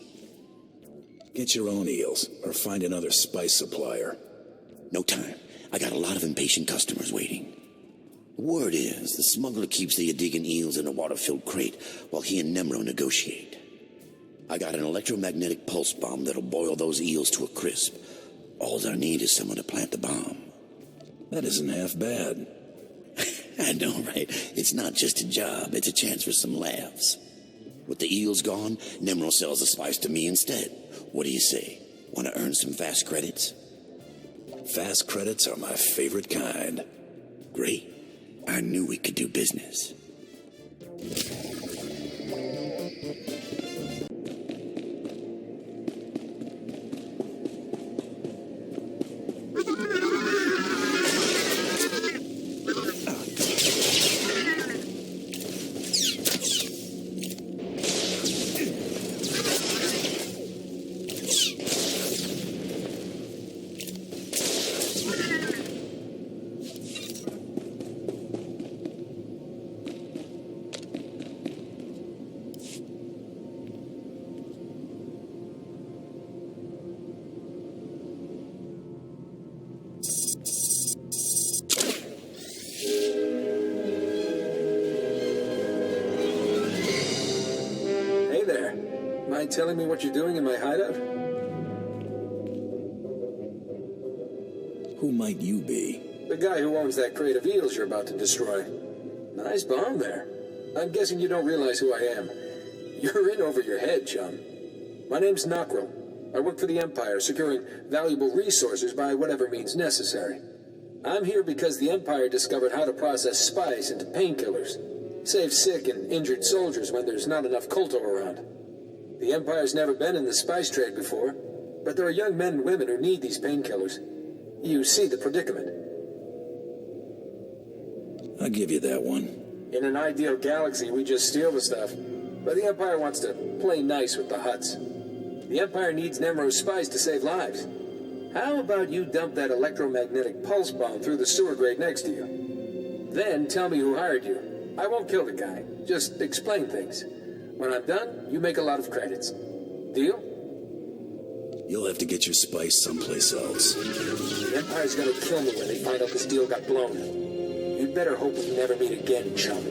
Get your own eels, or find another spice supplier. No time. I got a lot of impatient customers waiting. The word is, the smuggler keeps the Adigan eels in a water-filled crate while he and Nemro negotiate. I got an electromagnetic pulse bomb that'll boil those eels to a crisp. All I need is someone to plant the bomb. That isn't half bad. I know, right? It's not just a job, it's a chance for some laughs. With the eels gone, Nemro sells the spice to me instead. What do you say? Want to earn some fast credits? Fast credits are my favorite kind. Great. I knew we could do business. Mind telling me what you're doing in my hideout? Who might you be? The guy who owns that crate of eels you're about to destroy. Nice bomb there. I'm guessing you don't realize who I am. You're in over your head, chum. My name's Nockrell. I work for the Empire, securing valuable resources by whatever means necessary. I'm here because the Empire discovered how to process spice into painkillers. Save sick and injured soldiers when there's not enough Kolto around. The Empire's never been in the spice trade before, but there are young men and women who need these painkillers. You see the predicament. I'll give you that one. In an ideal galaxy, we just steal the stuff, but the Empire wants to play nice with the Hutts. The Empire needs Nemro's spice to save lives. How about you dump that electromagnetic pulse bomb through the sewer grate next to you? Then tell me who hired you. I won't kill the guy, just explain things. When I'm done, you make a lot of credits. Deal? You'll have to get your spice someplace else. The Empire's gonna kill me when they find out this deal got blown. You'd better hope we never meet again, chum.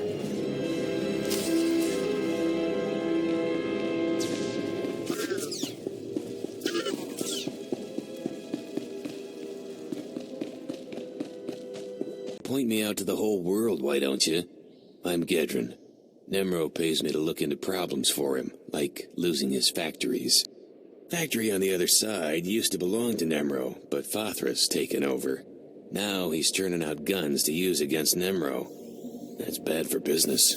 Point me out to the whole world, why don't you? I'm Gedrin. Nemro pays me to look into problems for him, like losing his factories. Factory on the other side used to belong to Nemro, but Fathra's taken over. Now he's turning out guns to use against Nemro. That's bad for business.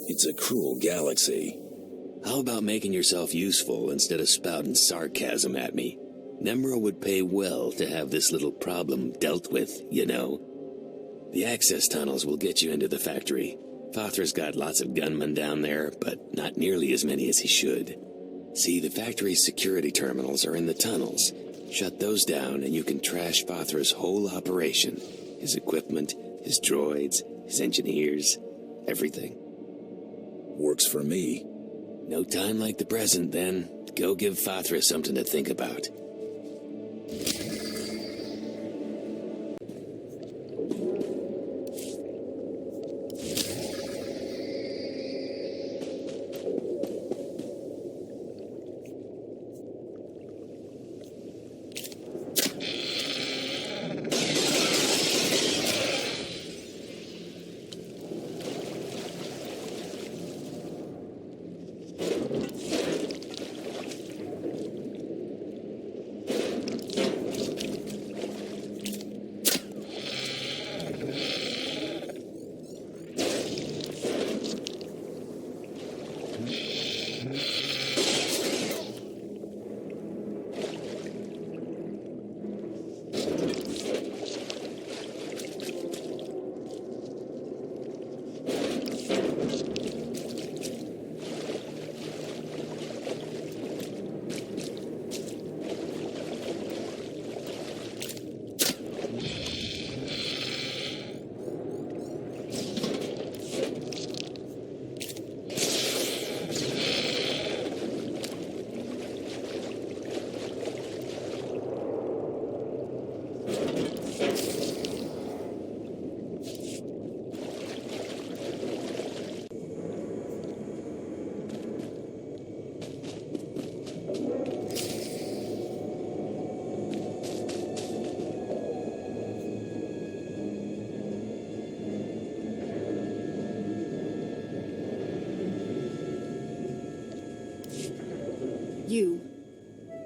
It's a cruel galaxy. How about making yourself useful instead of spouting sarcasm at me? Nemro would pay well to have this little problem dealt with, you know. The access tunnels will get you into the factory. Fathra's got lots of gunmen down there, but not nearly as many as he should. See, the factory's security terminals are in the tunnels. Shut those down and you can trash Fathra's whole operation. His equipment, his droids, his engineers, everything. Works for me. No time like the present, then. Go give Fathra something to think about.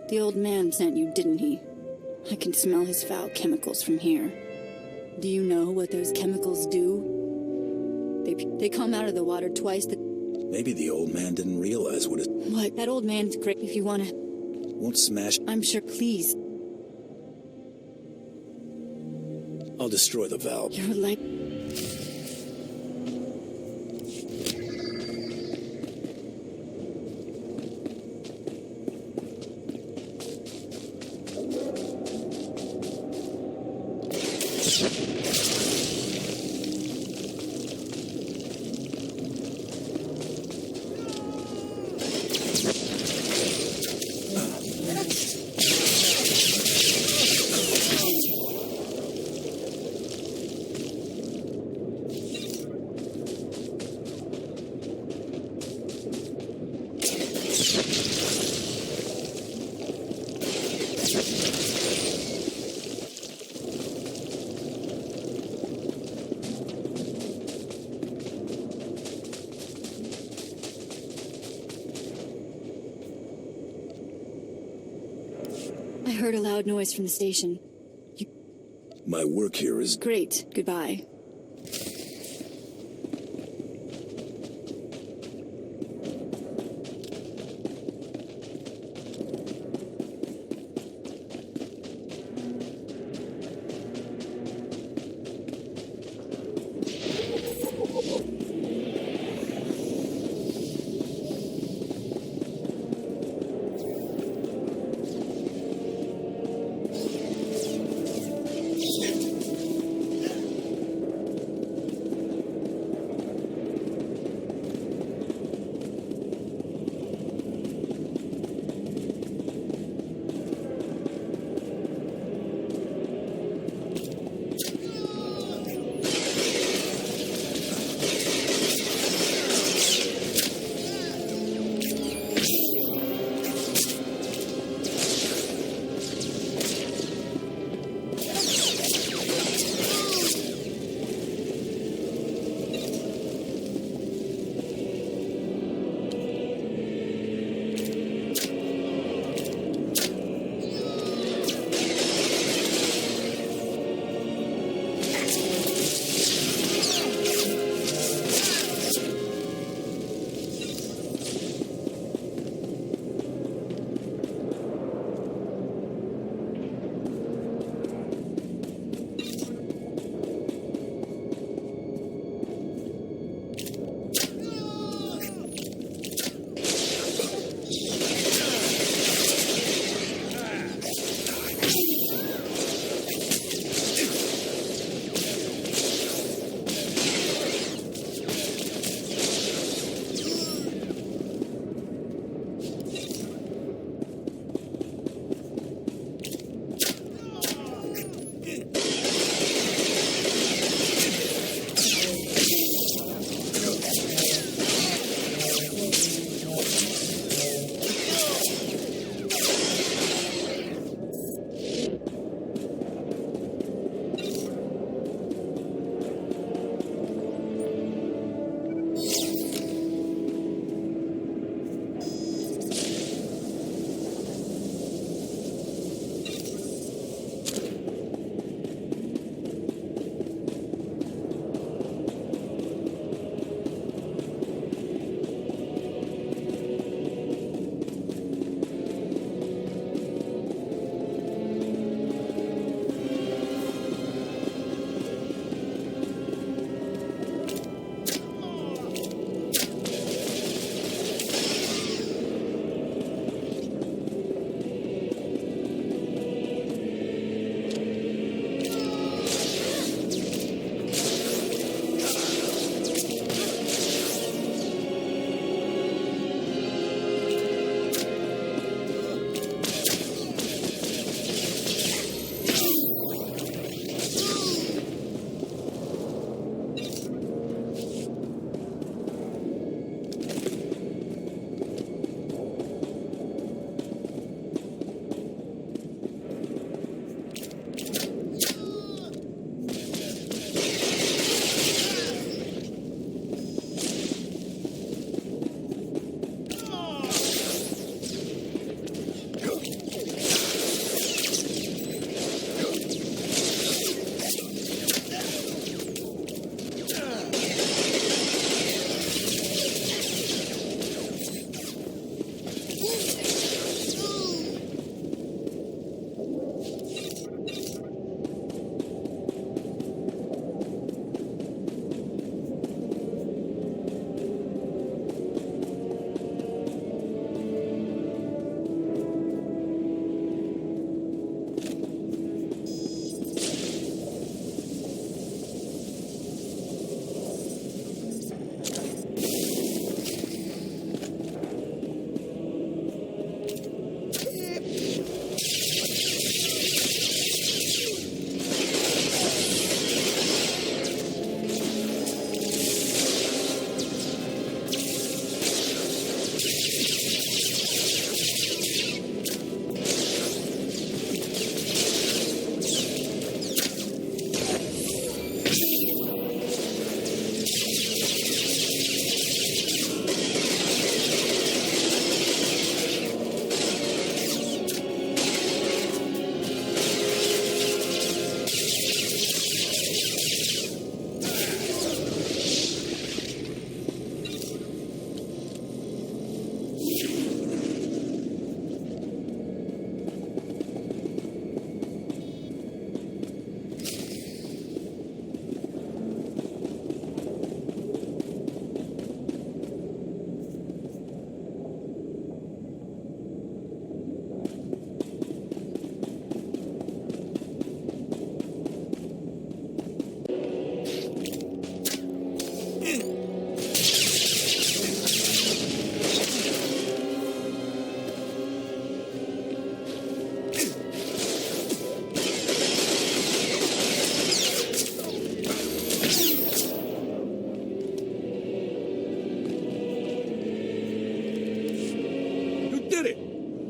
The old man sent you, didn't he? I can smell his foul chemicals from here. Do you know what those chemicals do? They come out of the water twice. Maybe the old man didn't realize what it... What? That old man's great if you want to... Won't smash... I'm sure, please. I'll destroy the valve. You're like... I heard a loud noise from the station. My work here is... Great. Goodbye.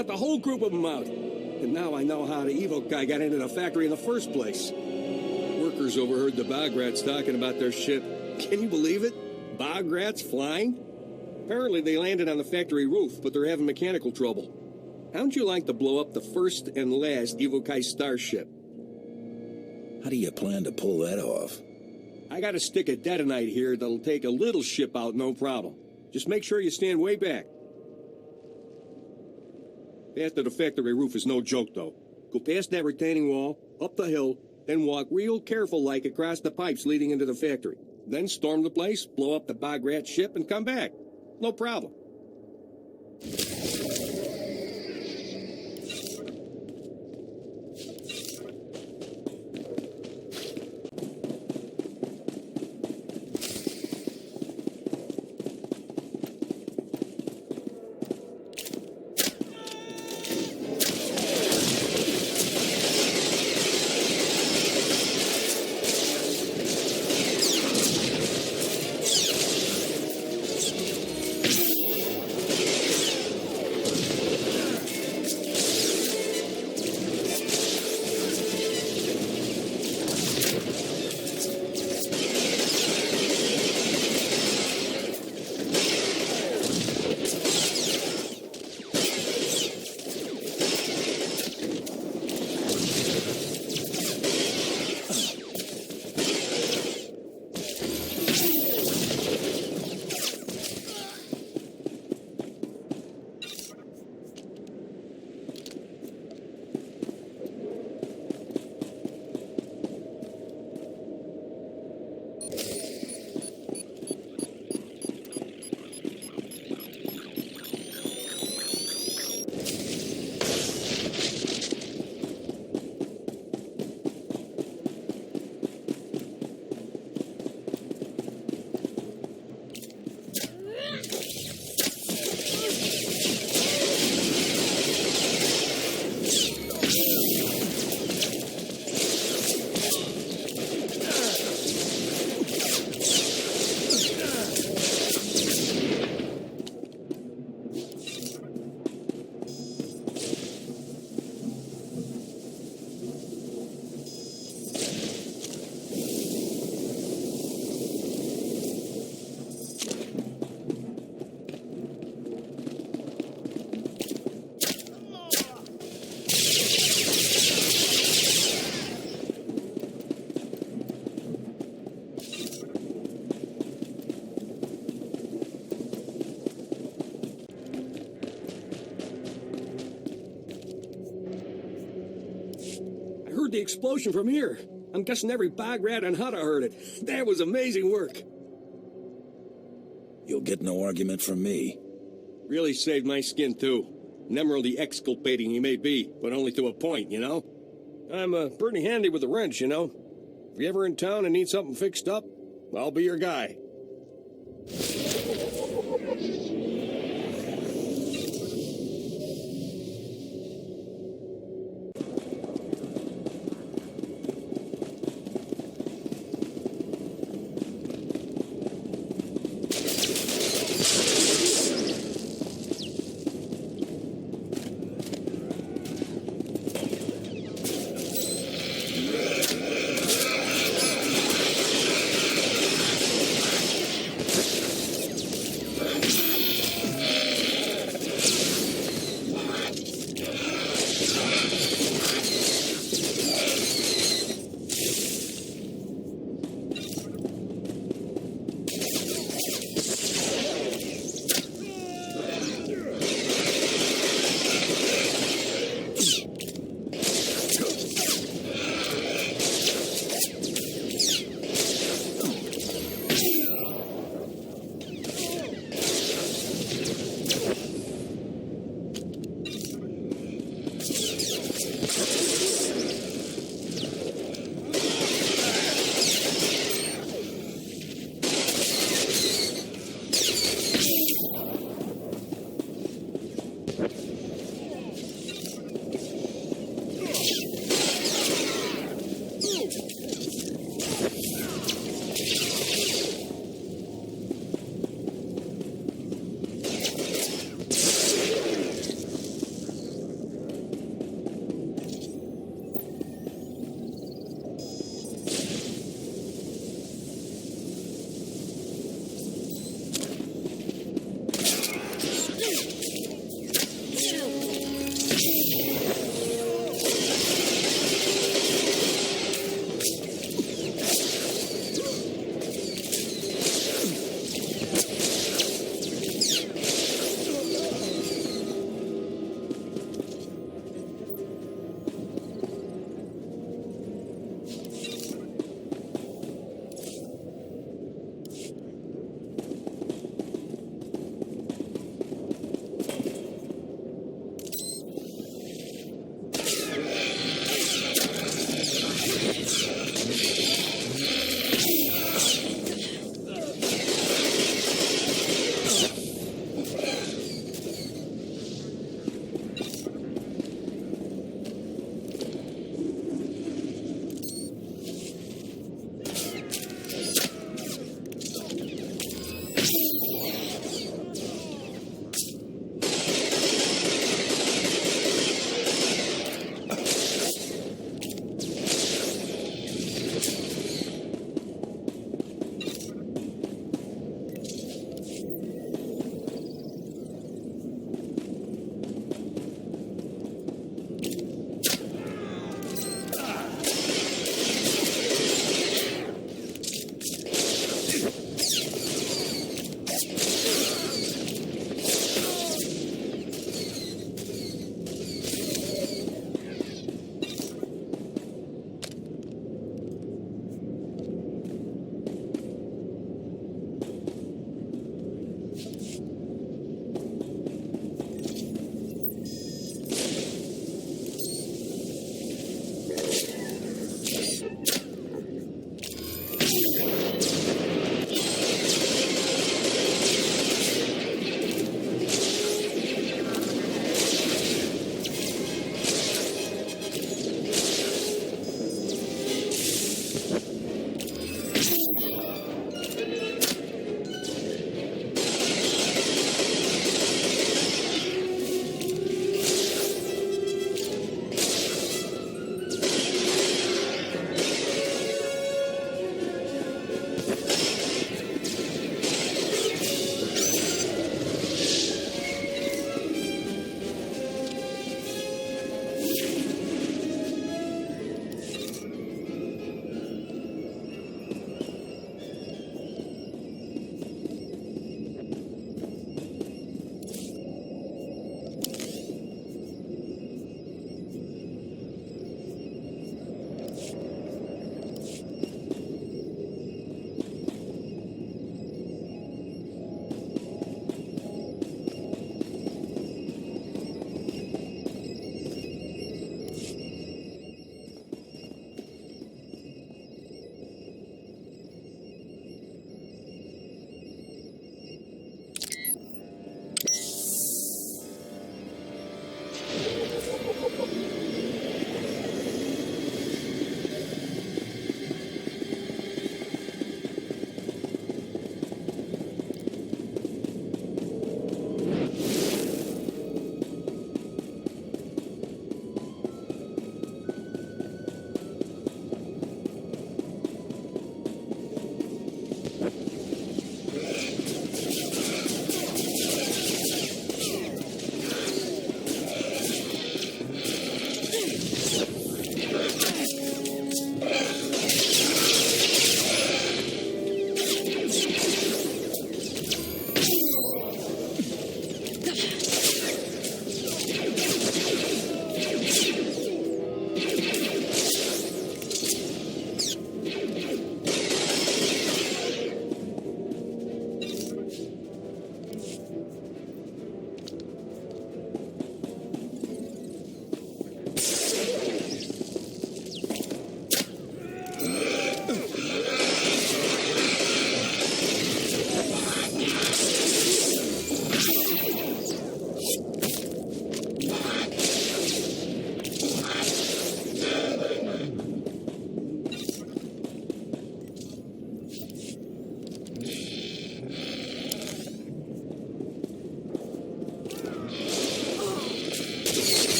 got the whole group of them out. And now I know how the Evo guy got into the factory in the first place. Workers overheard the bog rats talking about their ship. Can you believe it? Bog rats flying? Apparently they landed on the factory roof, but they're having mechanical trouble. How'd you like to blow up the first and last Evo-Kai starship? How do you plan to pull that off? I got a stick of detonite here that'll take a little ship out, no problem. Just make sure you stand way back. Path to the factory roof is no joke, though. Go past that retaining wall, up the hill, then walk real careful-like across the pipes leading into the factory. Then storm the place, blow up the bog rat ship, and come back. No problem. The explosion from here. I'm guessing every bog rat on Hutta heard it. That was amazing work. You'll get no argument from me. Really saved my skin, too. Emeraldy exculpating he may be, but only to a point, you know? I'm pretty handy with a wrench, you know? If you're ever in town and need something fixed up, I'll be your guy.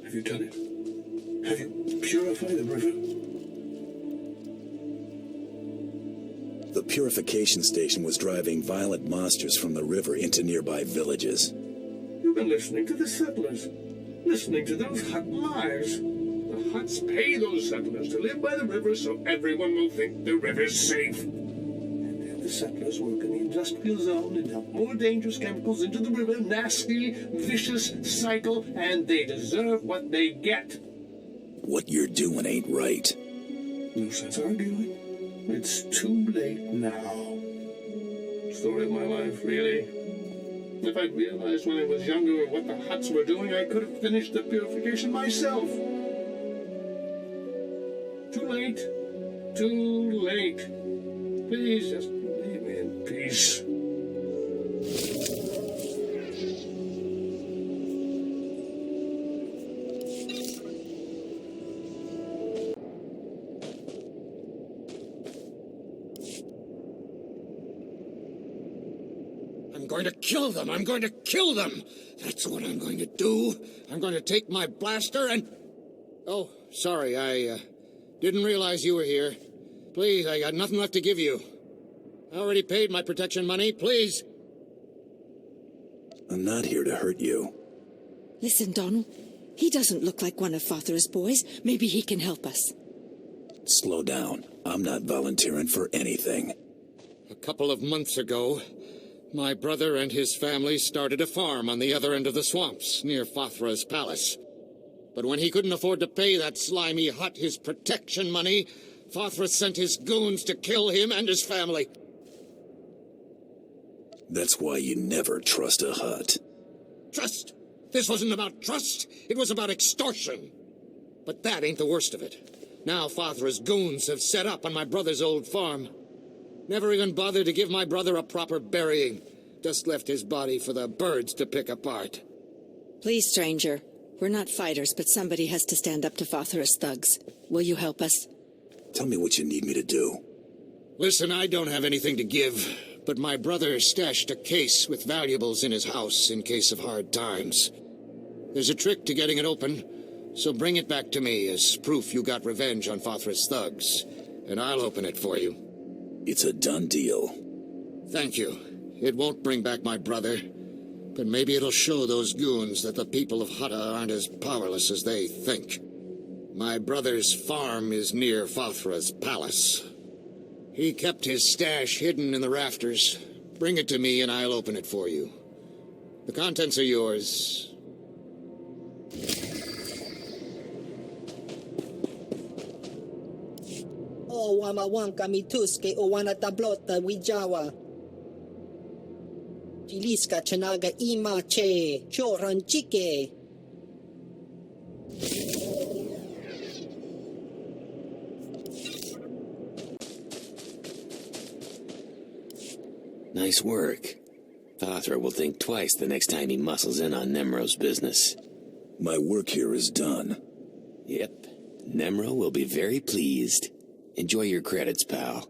Have you done it? Have you purified the river? The purification station was driving violent monsters from the river into nearby villages. You've been listening to the settlers, listening to those Hutt lies. The Hutts pay those settlers to live by the river so everyone will think the river's safe. And then the settlers work in the industrial zone and dump more dangerous chemicals into the river. Nasty, vicious cycle, and they deserve what they get. What you're doing ain't right. No sense arguing. It's too late now. Story of my life, really. If I'd realized when I was younger what the Hutts were doing, I could have finished the purification myself. Too late. Too late. Please just leave me in peace. I'm going to kill them! I'm going to kill them! That's what I'm going to do. I'm going to take my blaster and... Oh, sorry, I didn't realize you were here. Please, I got nothing left to give you. I already paid my protection money, please. I'm not here to hurt you. Listen, Donald. He doesn't look like one of Father's boys. Maybe he can help us. Slow down. I'm not volunteering for anything. A couple of months ago, my brother and his family started a farm on the other end of the swamps, near Fathra's palace. But when he couldn't afford to pay that slimy Hutt his protection money, Fathra sent his goons to kill him and his family. That's why you never trust a Hutt. Trust? This wasn't about trust. It was about extortion. But that ain't the worst of it. Now Fathra's goons have set up on my brother's old farm. Never even bothered to give my brother a proper burying. Just left his body for the birds to pick apart. Please, stranger. We're not fighters, but somebody has to stand up to Fathra's thugs. Will you help us? Tell me what you need me to do. Listen, I don't have anything to give, but my brother stashed a case with valuables in his house in case of hard times. There's a trick to getting it open, so bring it back to me as proof you got revenge on Fathra's thugs, and I'll open it for you. It's a done deal. Thank you. It won't bring back my brother, but maybe it'll show those goons that the people of Hutta aren't as powerless as they think. My brother's farm is near Fathra's palace. He kept his stash hidden in the rafters. Bring it to me and I'll open it for you. The contents are yours. O wamawanka mituske o wana tablota wijawa. Chiliska chanaga ima che choran chike. Nice work. Fathra will think twice the next time he muscles in on Nemro's business. My work here is done. Yep. Nemro will be very pleased. Enjoy your credits, pal.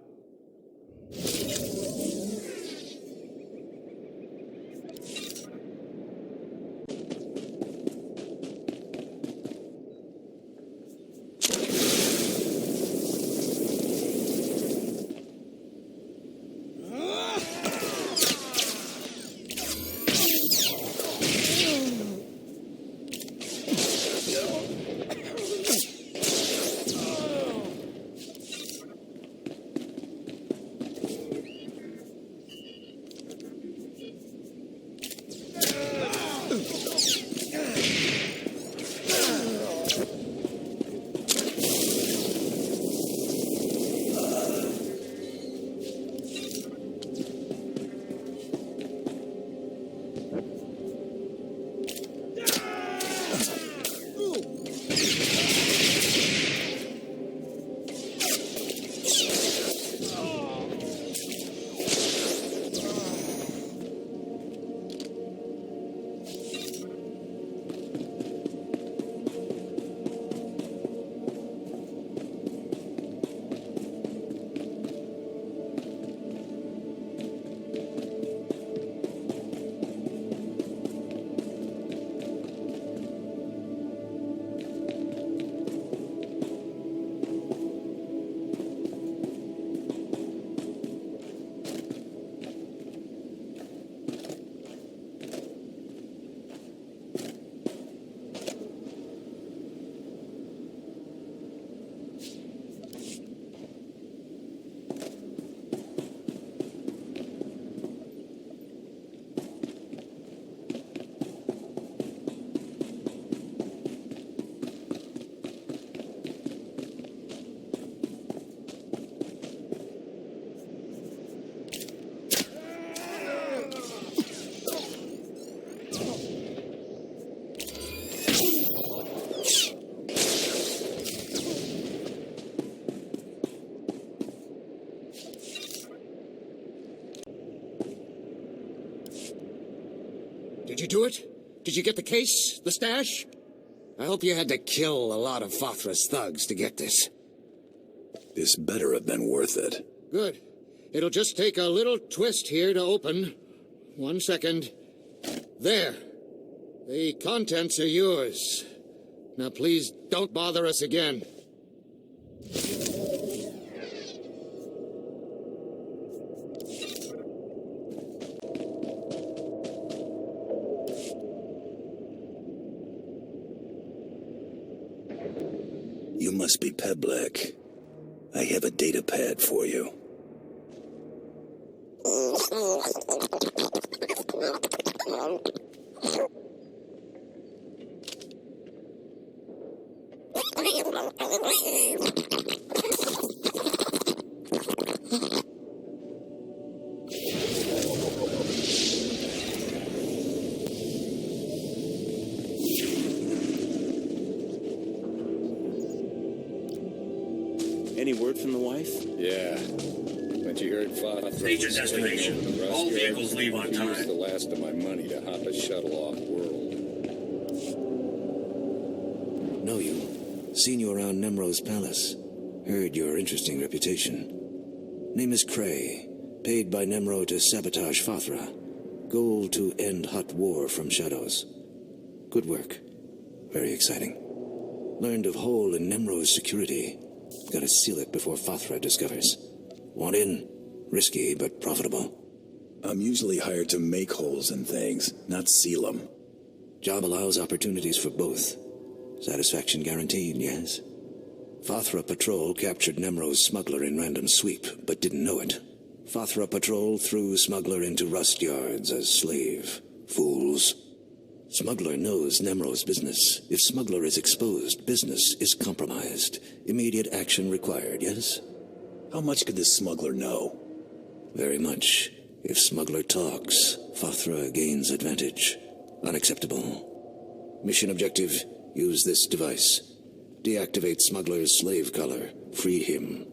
you do it? Did you get the case? The stash? I hope you had to kill a lot of Fothra's thugs to get this. This better have been worth it. Good. It'll just take a little twist here to open. 1 second. There. The contents are yours. Now please don't bother us again. You must be Peblek. I have a data pad for you. Any word from the wife? Yeah. When she heard Father... Major destination. All vehicles leave on time. Used the last of my money to hop a shuttle off-world. Know you. Seen you around Nemro's palace. Heard your interesting reputation. Name is Cray. Paid by Nemro to sabotage Fothra. Goal to end Hutt war from shadows. Good work. Very exciting. Learned of hole in Nemro's security. Gotta seal it before Fothra discovers. Want in? Risky, but profitable. I'm usually hired to make holes in things, not seal them. Job allows opportunities for both. Satisfaction guaranteed, yes? Fothra Patrol captured Nemro's smuggler in random sweep, but didn't know it. Fothra Patrol threw smuggler into rust yards as slave. Fools. Smuggler knows Nemro's business. If smuggler is exposed, business is compromised. Immediate action required, yes? How much could this smuggler know? Very much. If smuggler talks, Fothra gains advantage. Unacceptable. Mission objective, use this device. Deactivate smuggler's slave collar. Free him.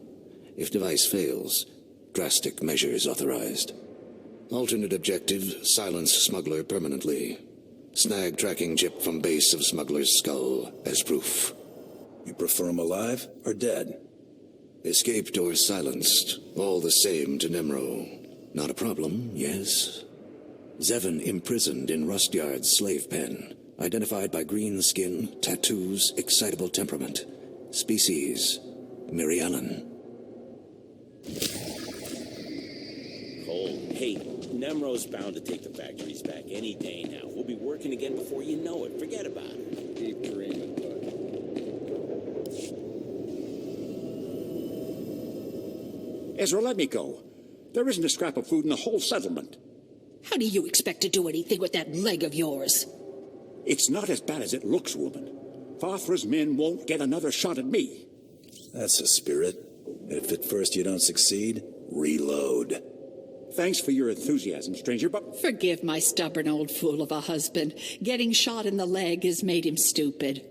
If device fails, drastic measures authorized. Alternate objective, silence smuggler permanently. Snag tracking chip from base of smuggler's skull as proof. You prefer him alive or dead? Escaped or silenced, all the same to Nemro. Not a problem, yes? Zevon imprisoned in Rust Yard's slave pen. Identified by green skin, tattoos, excitable temperament. Species, Mirialan. Cole, hey, Nemro's bound to take the factories back any day now. We'll be working again before you know it. Forget about it. Keep dreaming, bud. Ezra, let me go. There isn't a scrap of food in the whole settlement. How do you expect to do anything with that leg of yours? It's not as bad as it looks, woman. Fothra's men won't get another shot at me. That's the spirit. If at first you don't succeed, reload. Thanks for your enthusiasm, stranger, but... Forgive my stubborn old fool of a husband. Getting shot in the leg has made him stupid.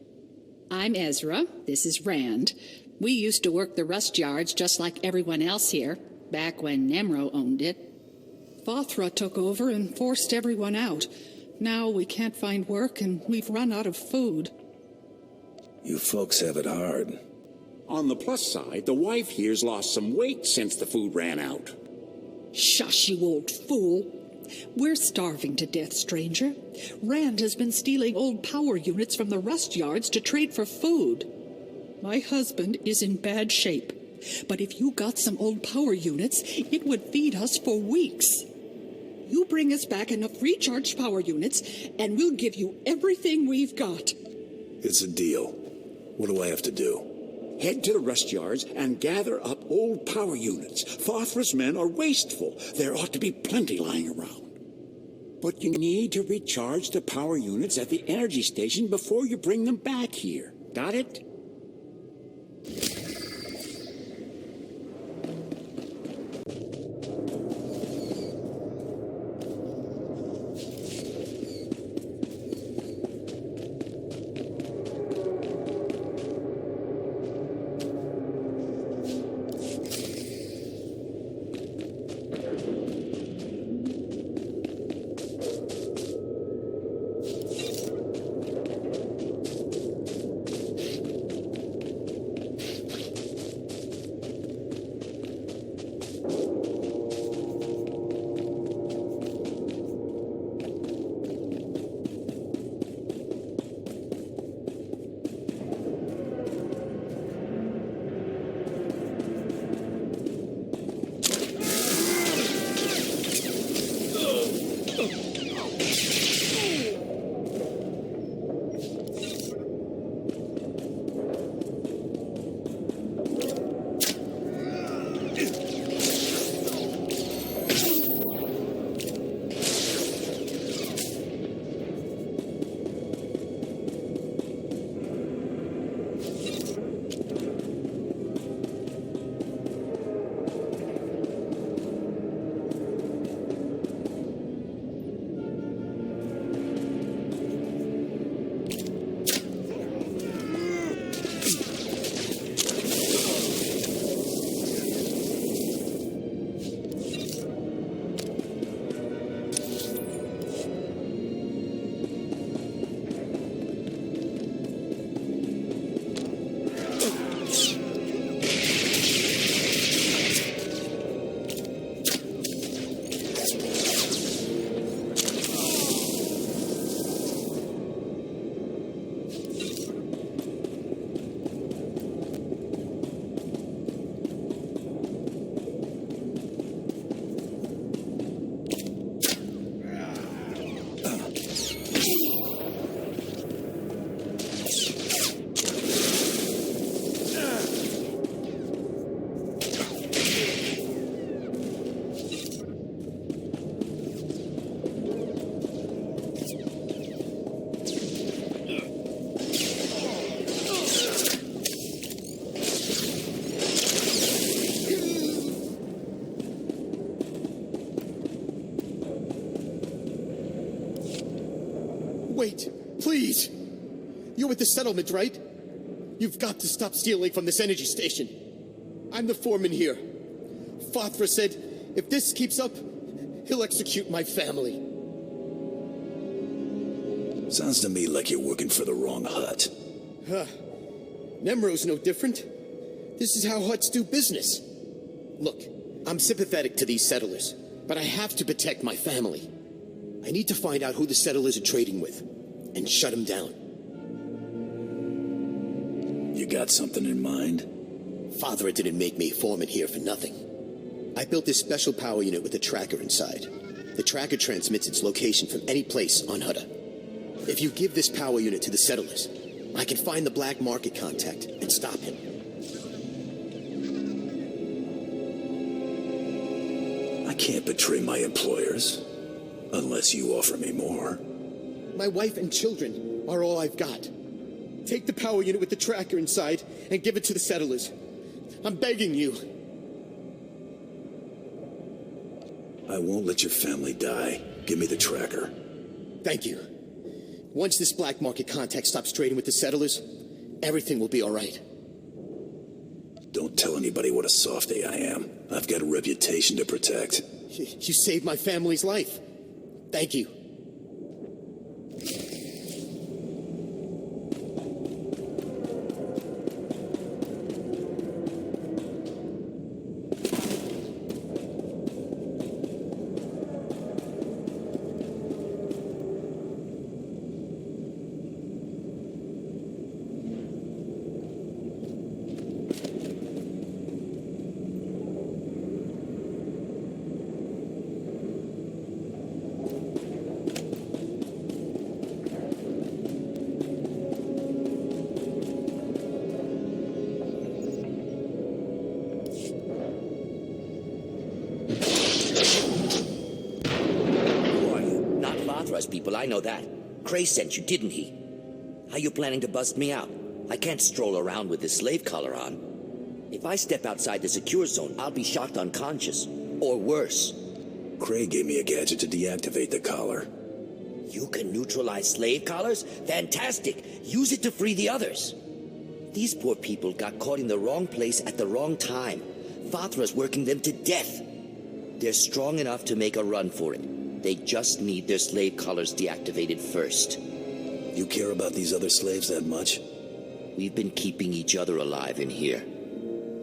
I'm Ezra. This is Rand. We used to work the rust yards just like everyone else here, back when Nemro owned it. Fothra took over and forced everyone out. Now we can't find work and we've run out of food. You folks have it hard. On the plus side, the wife here's lost some weight since the food ran out. Shush, you old fool. We're starving to death, stranger. Rand has been stealing old power units from the rust yards to trade for food. My husband is in bad shape. But if you got some old power units, it would feed us for weeks. You bring us back enough recharged power units, and we'll give you everything we've got. It's a deal. What do I have to do? Head to the rust yards and gather up old power units. Fothra's men are wasteful. There ought to be plenty lying around. But you need to recharge the power units at the energy station before you bring them back here. Got it? Wait, please! You're with the settlement, right? You've got to stop stealing from this energy station. I'm the foreman here. Fothra said, if this keeps up, he'll execute my family. Sounds to me like you're working for the wrong hut. Huh. Nemro's no different. This is how huts do business. Look, I'm sympathetic to these settlers, but I have to protect my family. I need to find out who the settlers are trading with, and shut them down. You got something in mind? Father didn't make me foreman here for nothing. I built this special power unit with a tracker inside. The tracker transmits its location from any place on Hutta. If you give this power unit to the settlers, I can find the black market contact and stop him. I can't betray my employers, unless you offer me more. My wife and children are all I've got. Take the power unit with the tracker inside and give it to the settlers. I'm begging you. I won't let your family die. Give me the tracker. Thank you. Once this black market contact stops trading with the settlers, everything will be all right. Don't tell anybody what a softy I am. I've got a reputation to protect. You saved my family's life. Thank you. People, I know that. Cray sent you, didn't he? How you planning to bust me out? I can't stroll around with this slave collar on. If I step outside the secure zone, I'll be shocked unconscious. Or worse. Cray gave me a gadget to deactivate the collar. You can neutralize slave collars? Fantastic! Use it to free the others. These poor people got caught in the wrong place at the wrong time. Fathra's working them to death. They're strong enough to make a run for it. They just need their slave collars deactivated first. You care about these other slaves that much? We've been keeping each other alive in here.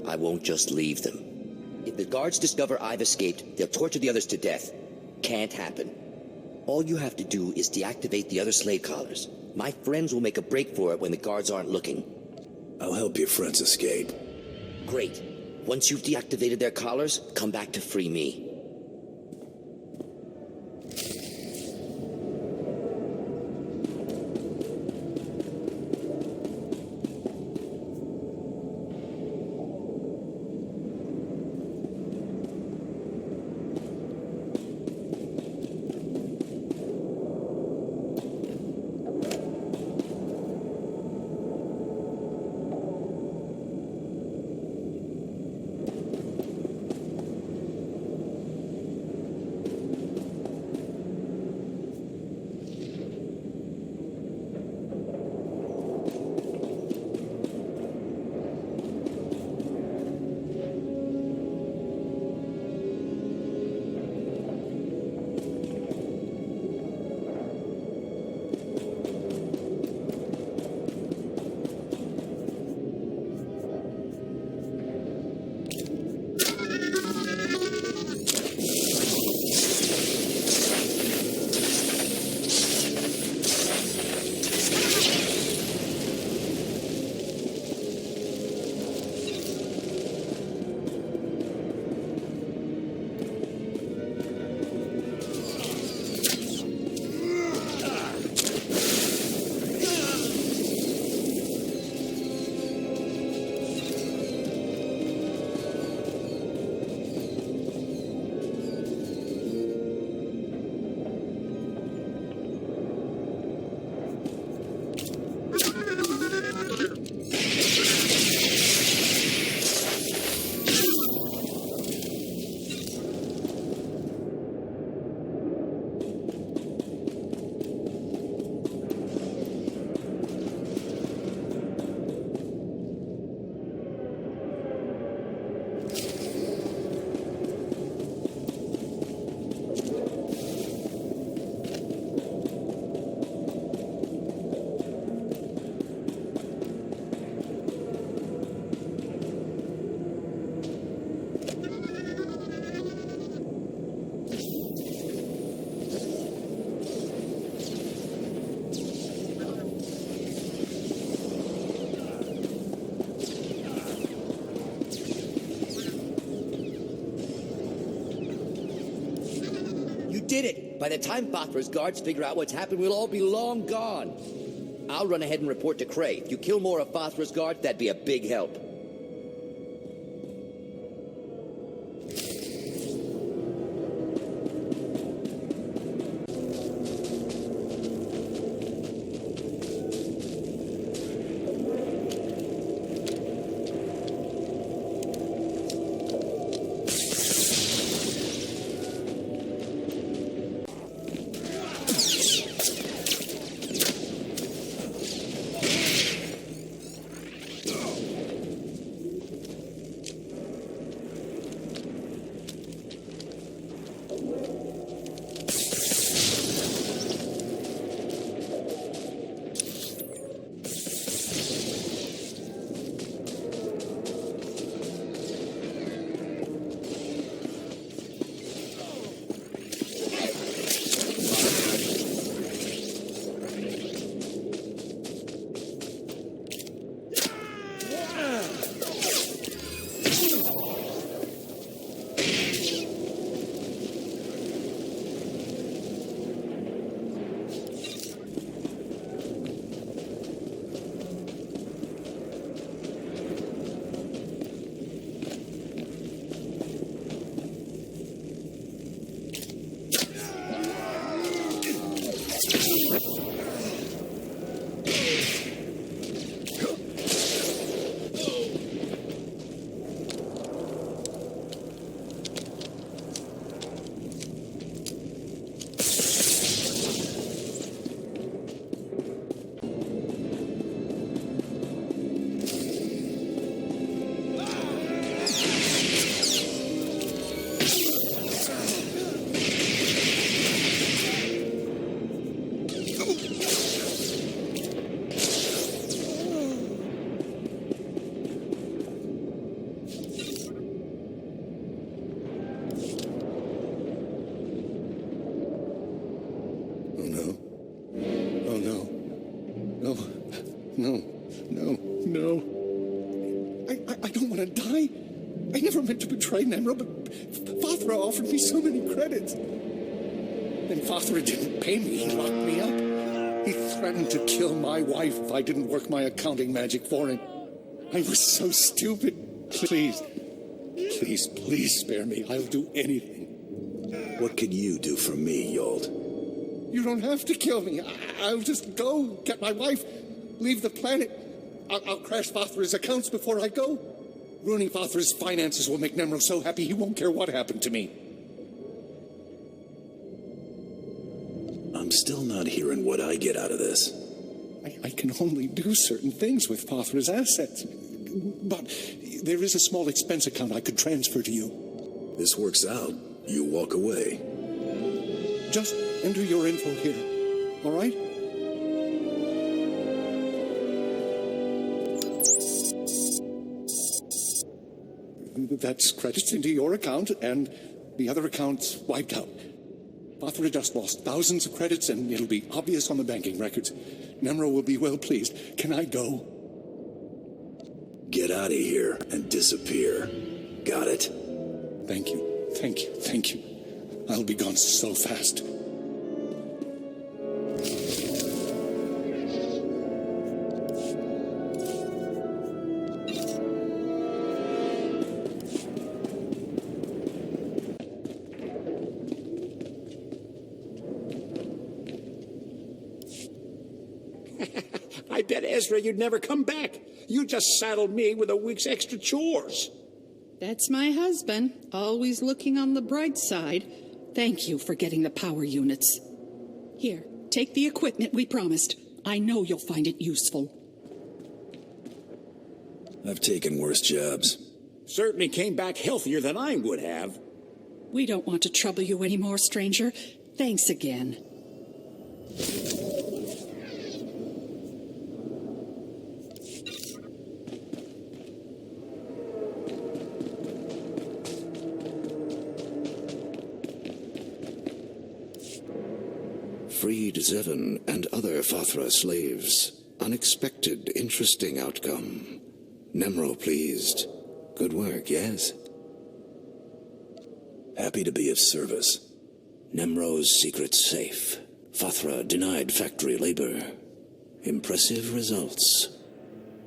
I won't just leave them. If the guards discover I've escaped, they'll torture the others to death. Can't happen. All you have to do is deactivate the other slave collars. My friends will make a break for it when the guards aren't looking. I'll help your friends escape. Great. Once you've deactivated their collars, come back to free me. did it! By the time Fathra's guards figure out what's happened, we'll all be long gone. I'll run ahead and report to Cray. If you kill more of Fathra's guards, that'd be a big help. Nemro, but Fathra offered me so many credits. Then Fathra didn't pay me. He locked me up. He threatened to kill my wife if I didn't work my accounting magic for him. I was so stupid. Please spare me. I'll do anything. What could you do for me, Yold? You don't have to kill me. I'll just go, get my wife, leave the planet. I'll crash Fathra's accounts before I go. Ruining Fathra's finances will make Nemro so happy he won't care what happened to me. I'm still not hearing what I get out of this. I can only do certain things with Fathra's assets. But there is a small expense account I could transfer to you. This works out. You walk away. Just enter your info here, all right? That's credits into your account, and the other account's wiped out. Fathra just lost thousands of credits, and it'll be obvious on the banking records. Nemro will be well pleased. Can I go? Get out of here and disappear. Got it? Thank you. I'll be gone so fast. I bet, Ezra, you'd never come back. You just saddled me with a week's extra chores. That's my husband, always looking on the bright side. Thank you for getting the power units. Here, take the equipment we promised. I know you'll find it useful. I've taken worse jobs. Certainly came back healthier than I would have. We don't want to trouble you anymore, stranger. Thanks again. Freed Zevon and other Fathra slaves. Unexpected, interesting outcome. Nemro pleased. Good work, yes? Happy to be of service. Nemro's secret safe. Fathra denied factory labor. Impressive results.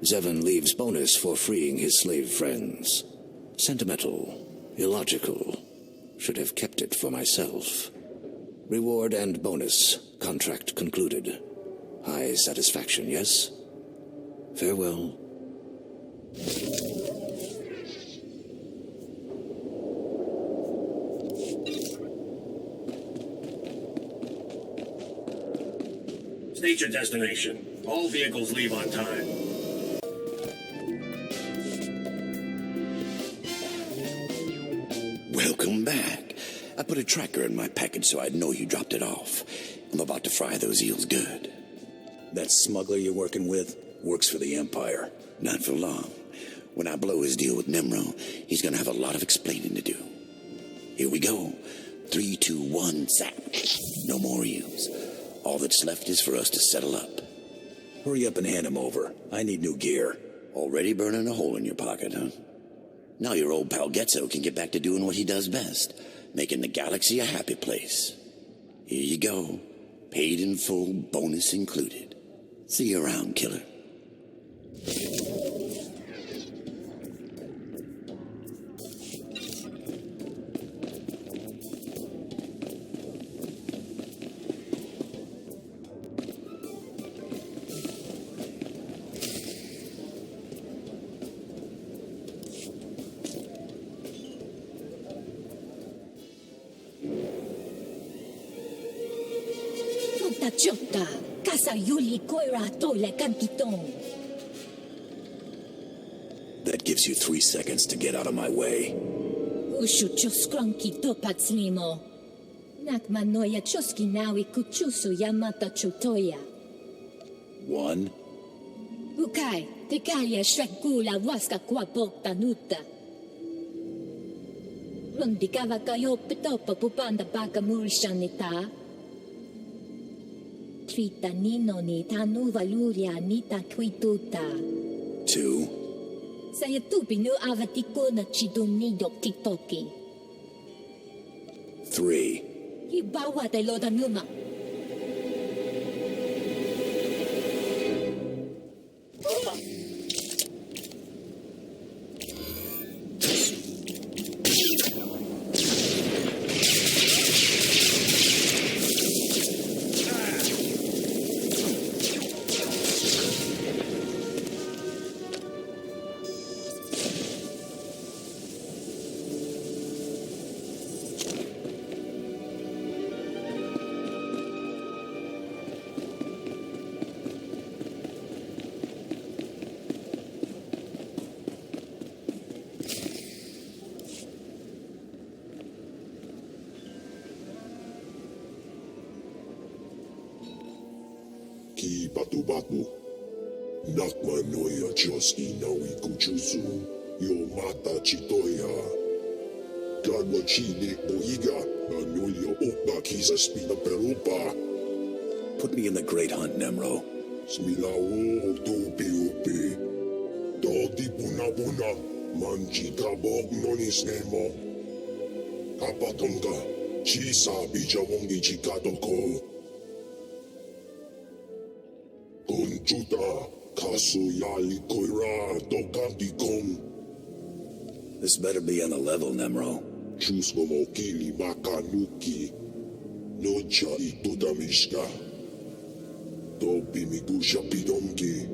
Zevon leaves bonus for freeing his slave friends. Sentimental. Illogical. Should have kept it for myself. Reward and bonus. Contract concluded. High satisfaction, yes? Farewell. State your destination. All vehicles leave on time. Welcome back. I put a tracker in my package so I'd know you dropped it off. I'm about to fry those eels good. That smuggler you're working with works for the Empire. Not for long. When I blow his deal with Nemro, he's gonna have a lot of explaining to do. Here we go. 3, 2, 1, zap. No more eels. All that's left is for us to settle up. Hurry up and hand him over. I need new gear. Already burning a hole in your pocket, huh? Now your old pal Getzo can get back to doing what he does best, making the galaxy a happy place. Here you go. Paid in full, bonus included. See you around, killer. Jota, Casa Yuli Koira Tole Kankiton. That gives you 3 seconds to get out of my way. Ushu Choskronki Topatzlimo. Nakmanoya Choski Nawi Kuchusu Yamata Chotoya. 1. Ukai, Tekalia Shrekula Waska Kwapok Tanuta. Rundikava Kayo Pitopa Pupanda Baka Mulshanita. Trita Nino ni Tanu Valuria Nita Quituta. 2. Saya tupinu avatiko na chidunido titoki. 3. Ibawa de lodanuma. Ki batu-batu. Nakmanoya Choski Nawi Kuchusu. Yo mata chitoya. Kadwa chine boiga. Nanulio okba kisa spina perupa. Put me in the Great Hunt, Nemro. Smilawo tupi-upi. Dodi puna-puna. Manji kabok nonis nemo. Kapatonga. Chisa bijawongi chikatoko. Conchuta, Kasu Yali Koira, Dokanti Kong. This better be on the level, Nemro. Chusgomo Kili Makanuki. Nocha Itudamishka. Topi Migusha Pidonki.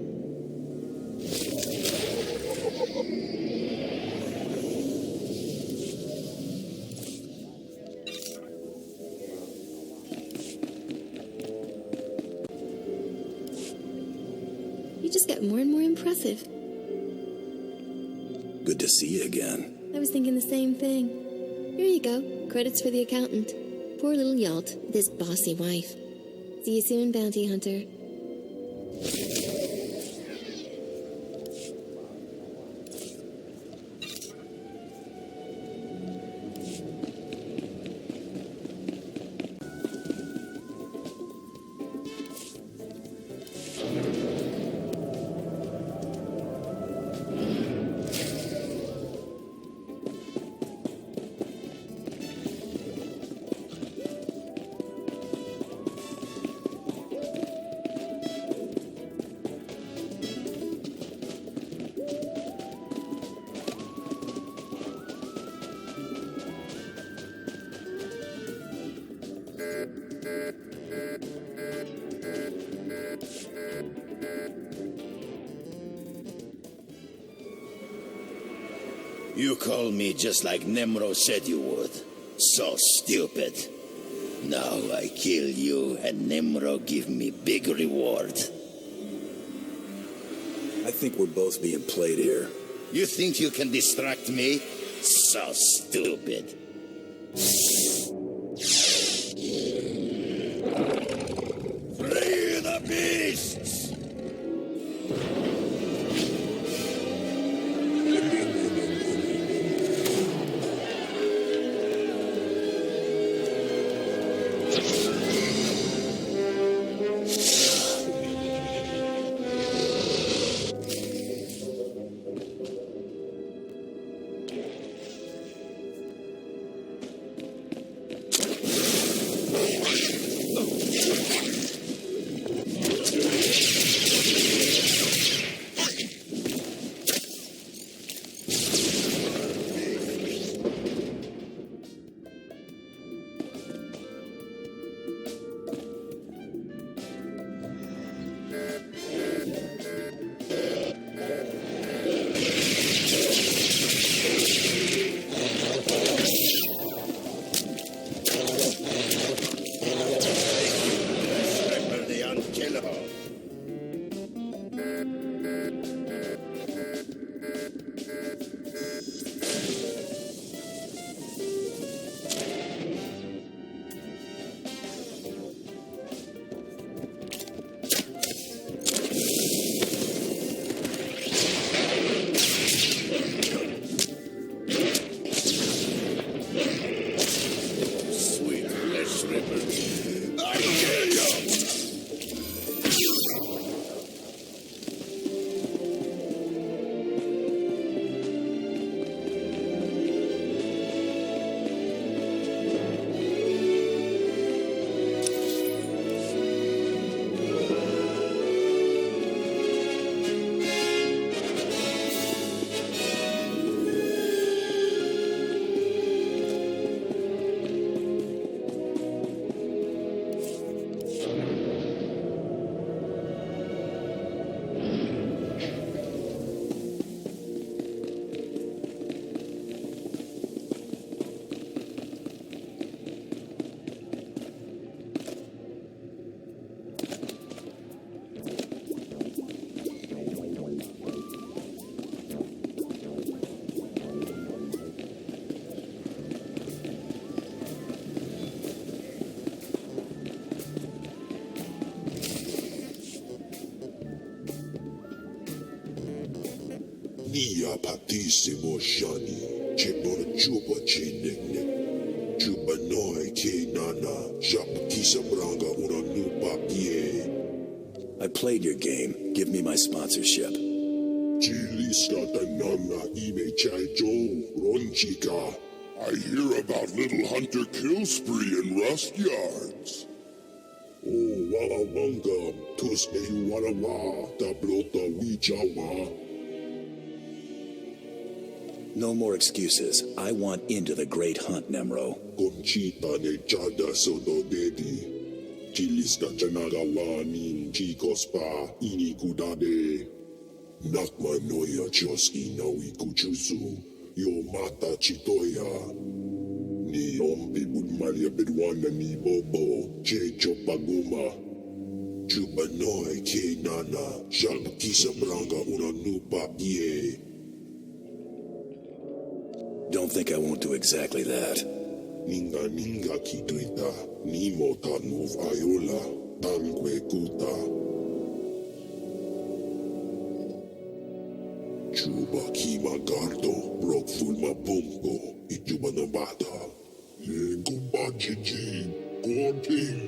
You just get more and more impressive. Good to see you again. I was thinking the same thing. Here you go. Credits for the accountant. Poor little Yalt with his bossy wife. See you soon, bounty hunter. You call me just like Nemro said you would. So stupid. Now I kill you, and Nemro give me big reward. I think we're both being played here. You think you can distract me? So stupid. Free the beasts! Nia patissimo shani, chebora chupa chinekne. Chupa noi ke nana, shap kisabranga una nupa ye. I played your game. Give me my sponsorship. Chilista nana ime chaijo, ronchika. I hear about Little Hunter kill spree in Rust Yards. Oh, wala wanga, tuske you wala wa, tablota wichawa. No more excuses. I want into the great hunt, Nemro. Conchita ne chada sono dedi. Chilista chanaga wani chicos pa ini kudade. Nakma noya choski nawi kuchusu. Yo mata chitoya. Ni ombi budmalia bedwana ni bobo. Checho paguma. Chuba noi ke nana. Shab kisa branga una nupa ye. Don't think I won't do exactly that. Ninga ninga kituita, nimo tanmov ayola, tanque kuta. Chuba kima gardo, brok fulma bumko, ijuba nabata. Ye gumba jiji, gorping,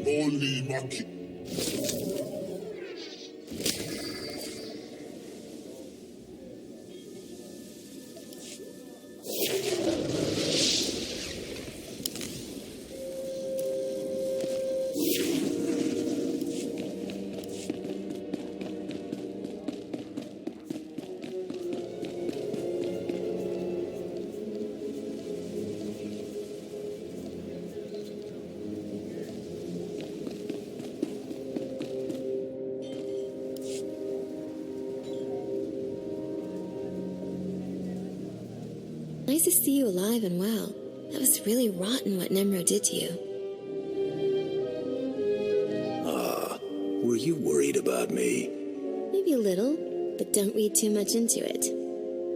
noli maki. Nice to see you alive and well. That was really rotten what Nemro did to you. Were you worried about me? Maybe a little, but don't read too much into it.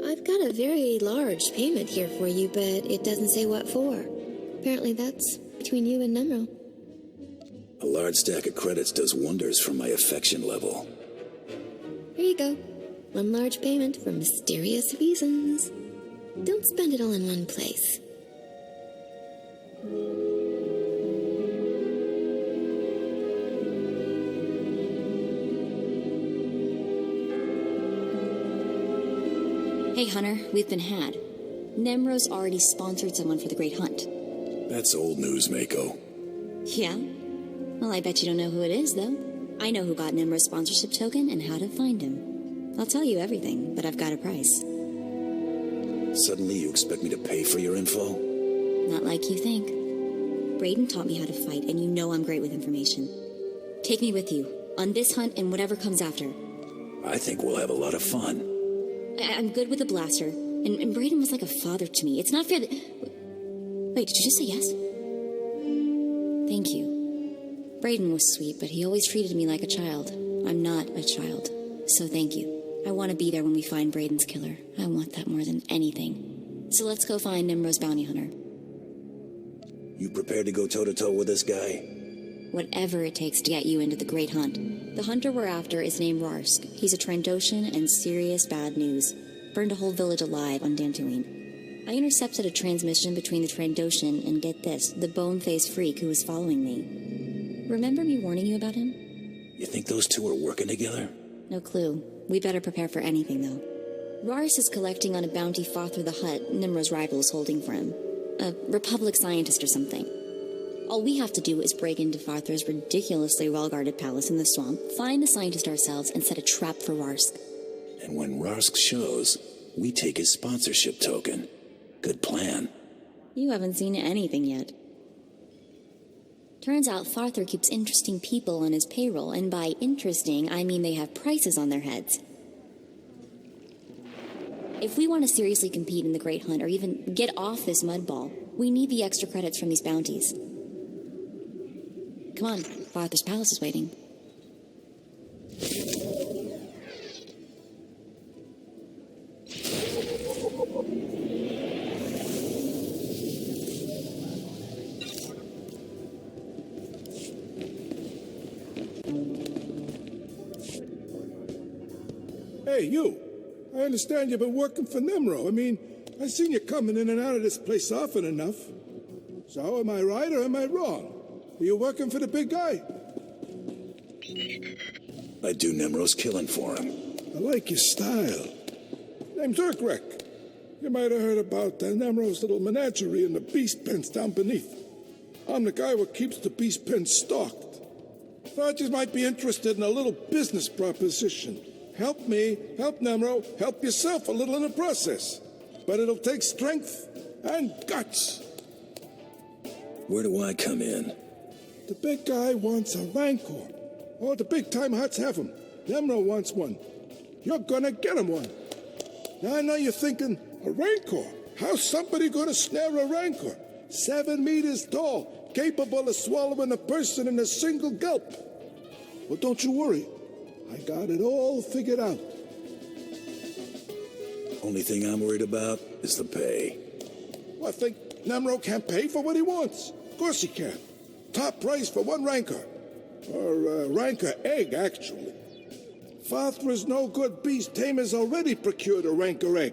I've got a very large payment here for you, but it doesn't say what for. Apparently that's between you and Nemro. A large stack of credits does wonders for my affection level. Here you go. One large payment for mysterious reasons. Don't spend it all in one place. Hey, Hunter, we've been had. Nemro's already sponsored someone for the Great Hunt. That's old news, Mako. Yeah? Well, I bet you don't know who it is, though. I know who got Nemro's sponsorship token and how to find him. I'll tell you everything, but I've got a price. Suddenly you expect me to pay for your info? Not like you think. Braden taught me how to fight, and you know I'm great with information. Take me with you, on this hunt and whatever comes after. I think we'll have a lot of fun. I'm good with the blaster, and Braden was like a father to me. It's not fair that... Wait, did you just say yes? Thank you. Braden was sweet, but he always treated me like a child. I'm not a child, so thank you. I want to be there when we find Braden's killer. I want that more than anything. So let's go find Nemro's bounty hunter. You prepared to go toe-to-toe with this guy? Whatever it takes to get you into the Great Hunt. The hunter we're after is named Rarsk. He's a Trandoshan and serious bad news. Burned a whole village alive on Dantooine. I intercepted a transmission between the Trandoshan and, get this, the bone-faced freak who was following me. Remember me warning you about him? You think those two are working together? No clue. We better prepare for anything, though. Rarsk is collecting on a bounty Fothra the Hutt, Nimro's rival, is holding for him. A Republic scientist or something. All we have to do is break into Fothra's ridiculously well-guarded palace in the swamp, find the scientist ourselves, and set a trap for Rarsk. And when Rarsk shows, we take his sponsorship token. Good plan. You haven't seen anything yet. Turns out Fothra keeps interesting people on his payroll, and by interesting, I mean they have prices on their heads. If we want to seriously compete in the Great Hunt, or even get off this mudball, we need the extra credits from these bounties. Come on, Fothra's palace is waiting. Hey, you. I understand you've been working for Nemro. I mean, I've seen you coming in and out of this place often enough. So, am I right or am I wrong? Are you working for the big guy? I do Nemro's killing for him. I like your style. Name's Urkrek. You might have heard about Nemro's little menagerie in the beast pens down beneath. I'm the guy who keeps the beast pens stocked. Thought you might be interested in a little business proposition. Help me, help Nemro, help yourself a little in the process. But it'll take strength and guts. Where do I come in? The big guy wants a Rancor. All the big-time Hutts have them. Nemro wants one. You're gonna get him one. Now I know you're thinking, a Rancor? How's somebody gonna snare a Rancor? 7 meters tall, capable of swallowing a person in a single gulp. Well, don't you worry. I got it all figured out. Only thing I'm worried about is the pay. Well, I think Nemro can't pay for what he wants. Of course he can. Top price for one Rancor. Or Rancor egg, actually. Fothra's no-good beast tamers already procured a Rancor egg.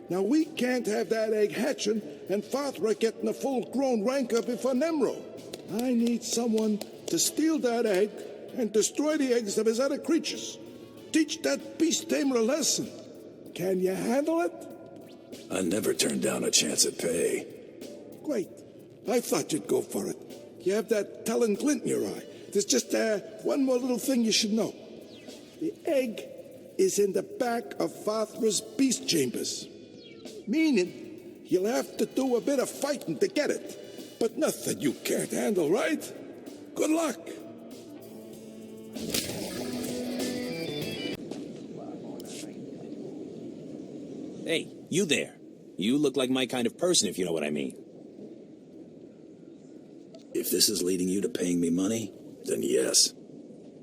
Now we can't have that egg hatching and Fothra getting a full-grown Rancor before Nemro. I need someone to steal that egg and destroy the eggs of his other creatures. Teach that beast tamer a lesson. Can you handle it? I never turn down a chance at pay. Great. I thought you'd go for it. You have that telling glint in your eye. There's just one more little thing you should know. The egg is in the back of Fothra's beast chambers. Meaning, you'll have to do a bit of fighting to get it. But nothing you can't handle, right? Good luck. Hey, you there. You look like my kind of person, if you know what I mean. If this is leading you to paying me money, then yes.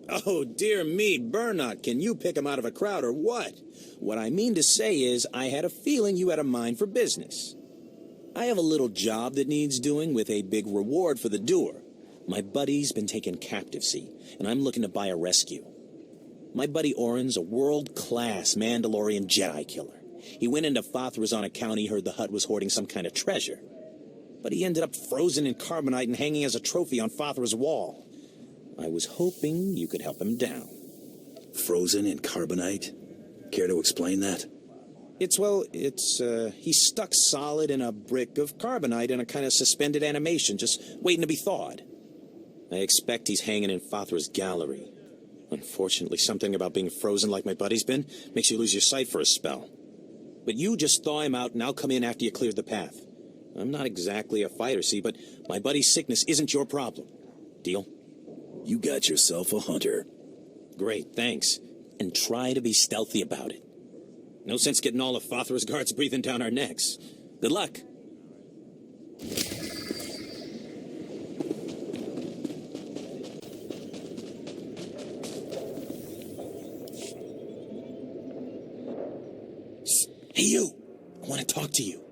Oh, dear me, Bernard, can you pick him out of a crowd or what? What I mean to say is, I had a feeling you had a mind for business. I have a little job that needs doing with a big reward for the doer. My buddy's been taken captive, see, and I'm looking to buy a rescue. My buddy Orin's a world-class Mandalorian Jedi killer. He went into Fothrazon account, he heard the Hutt was hoarding some kind of treasure. But he ended up frozen in carbonite and hanging as a trophy on Fothra's wall. I was hoping you could help him down. Frozen in carbonite? Care to explain that? He's stuck solid in a brick of carbonite in a kind of suspended animation, just waiting to be thawed. I expect he's hanging in Fothra's gallery. Unfortunately, something about being frozen like my buddy's been makes you lose your sight for a spell. But you just thaw him out and I'll come in after you cleared the path. I'm not exactly a fighter, see, but my buddy's sickness isn't your problem. Deal? You got yourself a hunter. Great, thanks. And try to be stealthy about it. No sense getting all of Fothra's guards breathing down our necks. Good luck. Hey, you! I want to talk to you.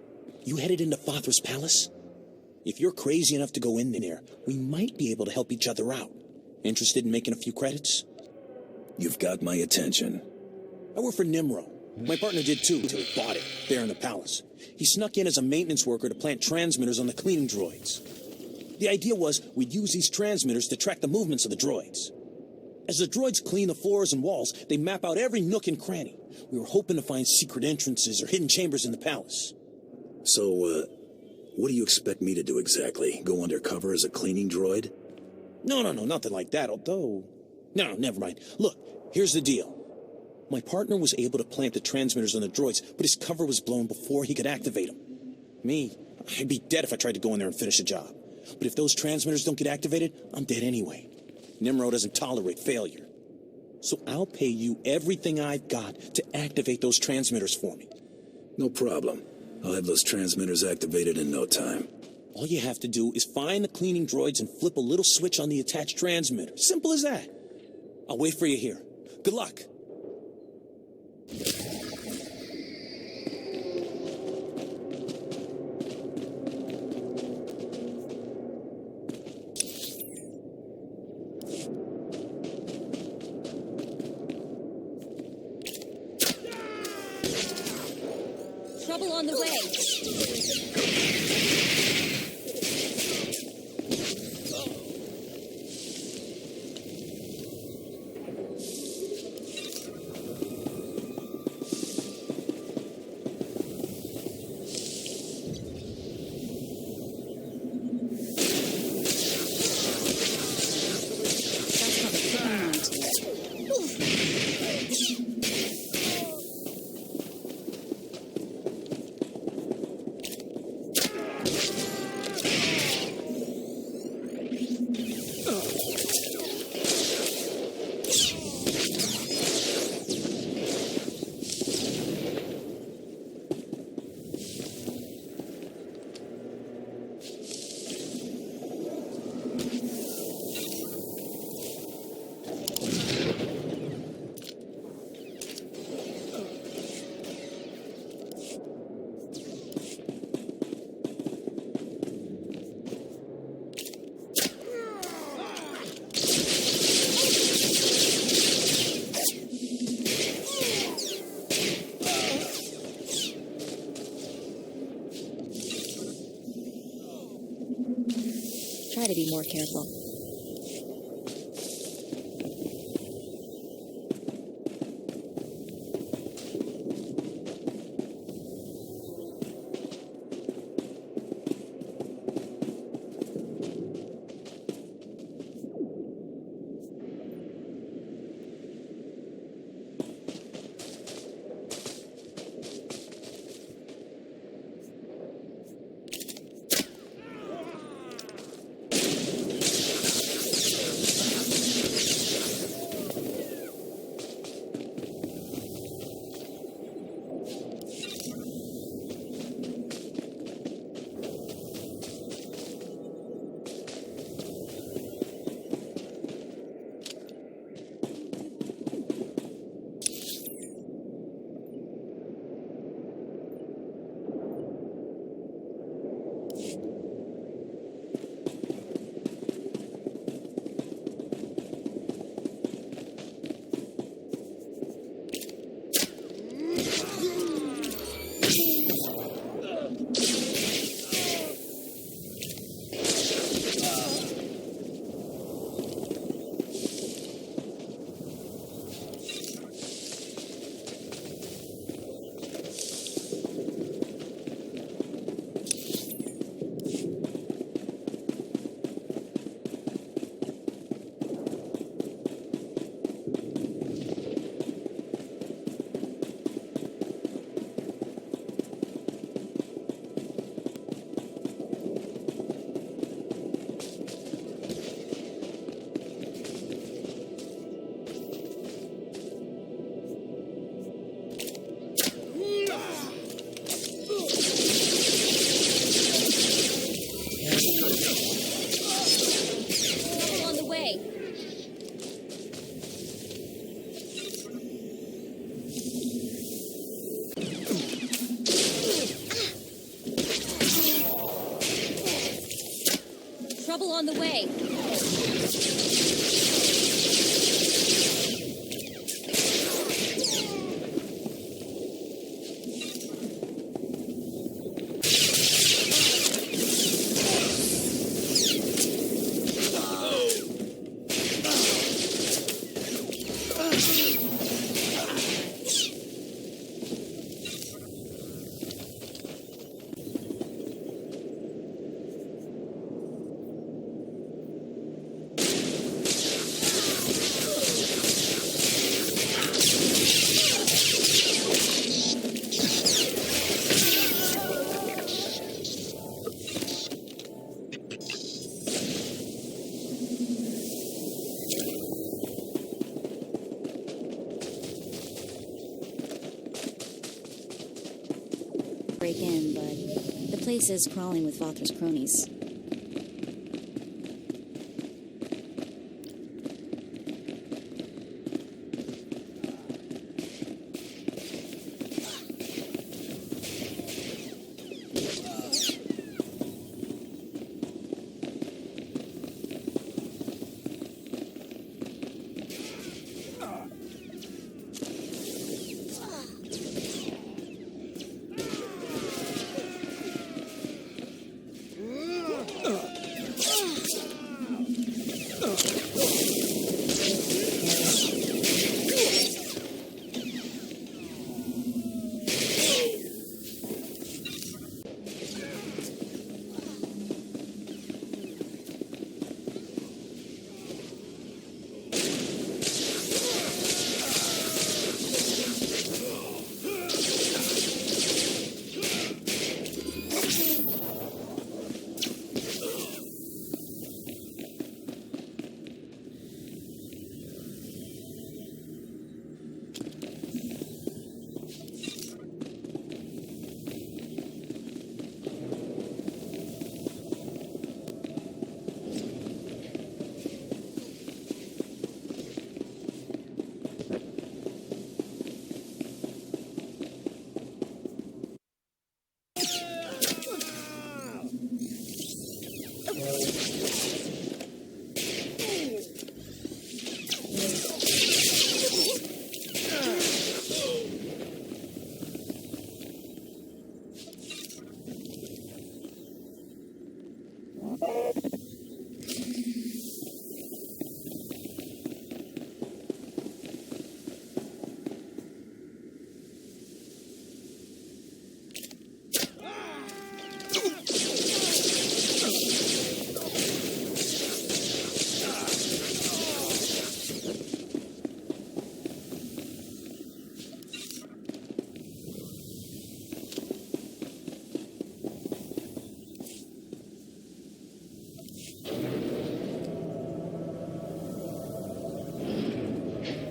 You headed into Fothra's palace? If you're crazy enough to go in there, we might be able to help each other out. Interested in making a few credits? You've got my attention. I work for Nimro. My partner did too, till he bought it, there in the palace. He snuck in as a maintenance worker to plant transmitters on the cleaning droids. The idea was we'd use these transmitters to track the movements of the droids. As the droids clean the floors and walls, they map out every nook and cranny. We were hoping to find secret entrances or hidden chambers in the palace. So, what do you expect me to do exactly? Go undercover as a cleaning droid? No, nothing like that, although... No, never mind. Look, here's the deal. My partner was able to plant the transmitters on the droids, but his cover was blown before he could activate them. Me, I'd be dead if I tried to go in there and finish the job. But if those transmitters don't get activated, I'm dead anyway. Nimro doesn't tolerate failure. So I'll pay you everything I've got to activate those transmitters for me. No problem. I'll have those transmitters activated in no time. All you have to do is find the cleaning droids and flip a little switch on the attached transmitter. Simple as that. I'll wait for you here. Good luck. Trouble on the way. Try to be more careful. On the way. Trouble on the way. Break in, but the place is crawling with Vathra's cronies.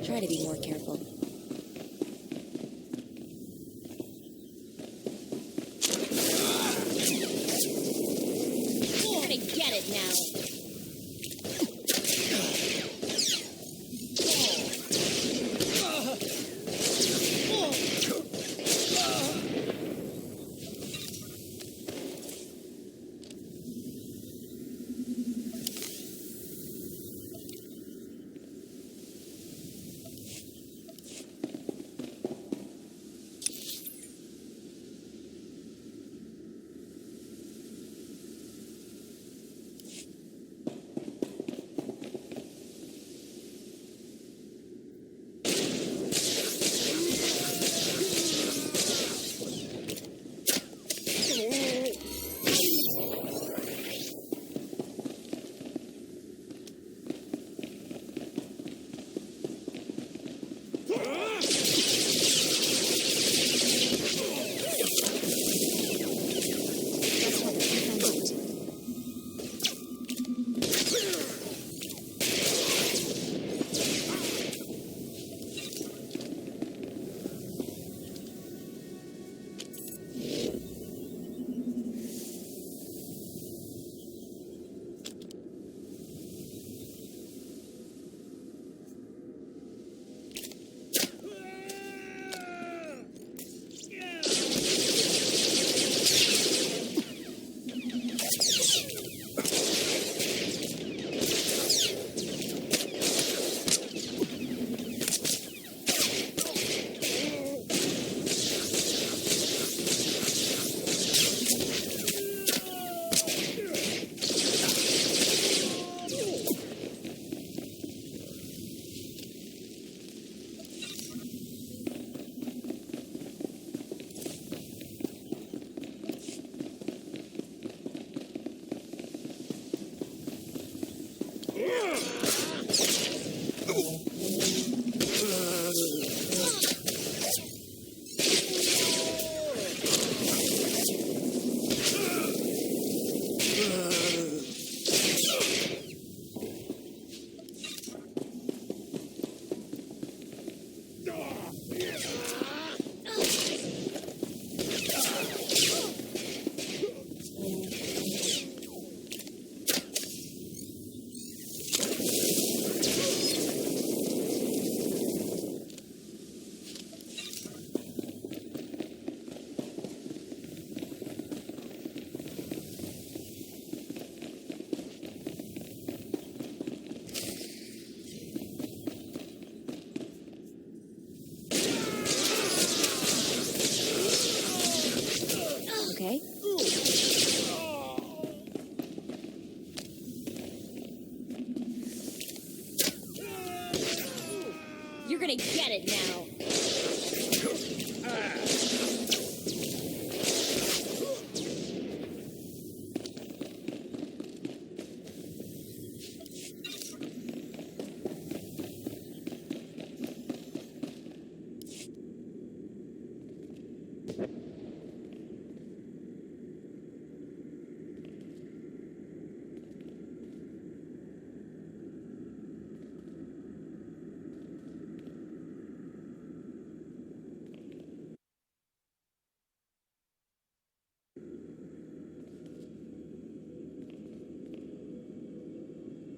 Try to be more careful. You're gonna get it now. Okay. You're gonna get it now.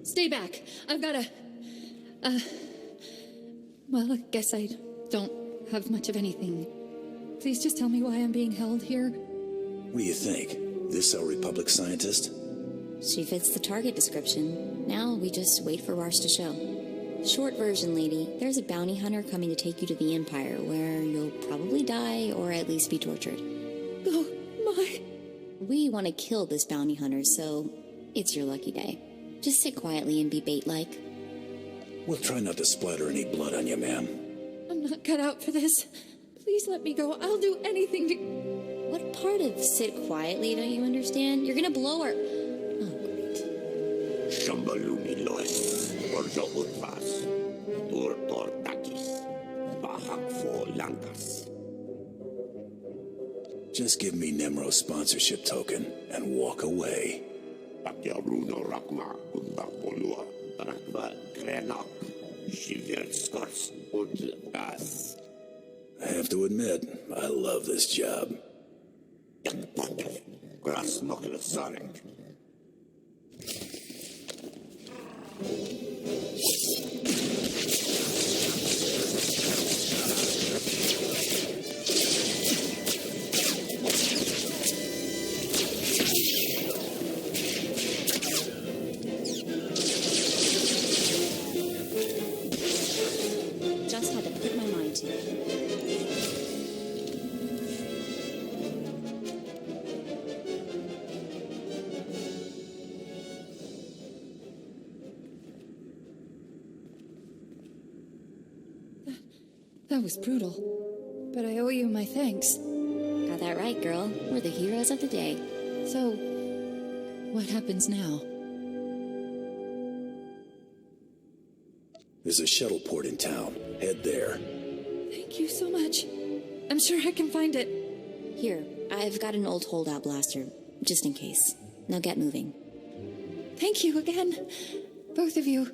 Stay back. I've got a... Well, I guess I don't have much of anything. Please just tell me why I'm being held here. What do you think? This our Republic scientist? She fits the target description. Now we just wait for Rars to show. Short version, lady. There's a bounty hunter coming to take you to the Empire, where you'll probably die or at least be tortured. Oh, my... We want to kill this bounty hunter, so it's your lucky day. Just sit quietly and be bait-like. We'll try not to splatter any blood on you, ma'am. I'm not cut out for this. Please let me go. I'll do anything to... What part of sit quietly don't you understand? You're gonna blow her... Oh, great. Shambaluni loes, orzo utvas, tor takis, bahak fo lankas. Just give me Nemro's sponsorship token and walk away. Pakiaruno rakma, undapolua, rakva krenak, shiverskars udgas. I have to admit, I love this job. Gras nokle sarek. Just had to put my mind to it. That was brutal. But I owe you my thanks. Got that right, girl. We're the heroes of the day. So, what happens now? There's a shuttle port in town. Head there. Thank you so much. I'm sure I can find it. Here, I've got an old holdout blaster, just in case. Now get moving. Thank you again. Both of you.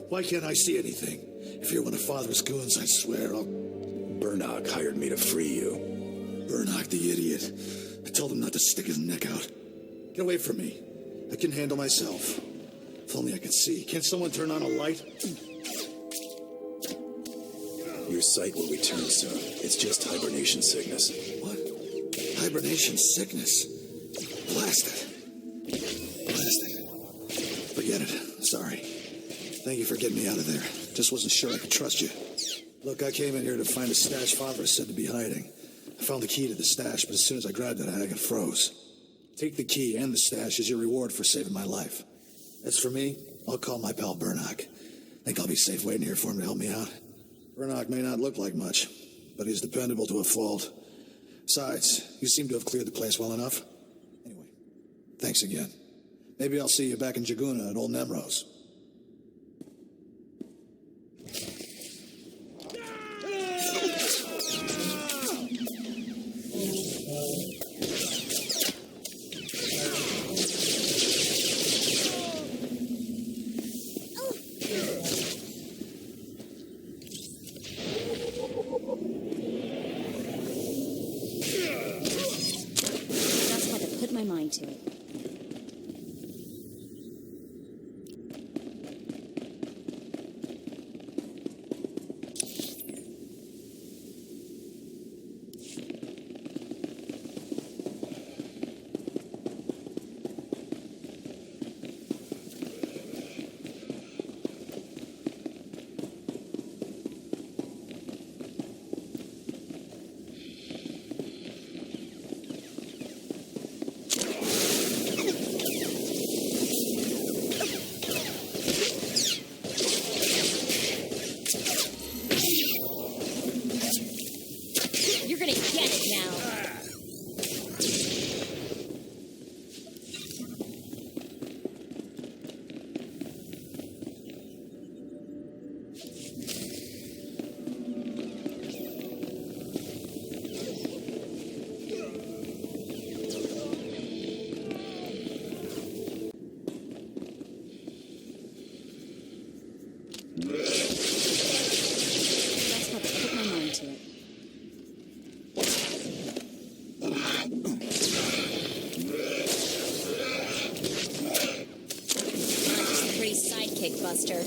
Why can't I see anything? If you're one of Father's goons, I swear I'll... Burnock hired me to free you. Burnock, the idiot. I told him not to stick his neck out. Get away from me. I can handle myself. If only I could see. Can't someone turn on a light? Your sight will return, sir. It's just hibernation sickness. What? Hibernation sickness? Blast it. Blast it. Forget it. Sorry. Thank you for getting me out of there. Just wasn't sure I could trust you. Look, I came in here to find a stash Father said to be hiding. I found the key to the stash, but as soon as I grabbed it, I got froze. Take the key and the stash as your reward for saving my life. As for me, I'll call my pal Burnock. Think I'll be safe waiting here for him to help me out. Burnock may not look like much, but he's dependable to a fault. Besides, you seem to have cleared the place well enough. Anyway, thanks again. Maybe I'll see you back in Jaguna at Old Nemro's. To it. Buster.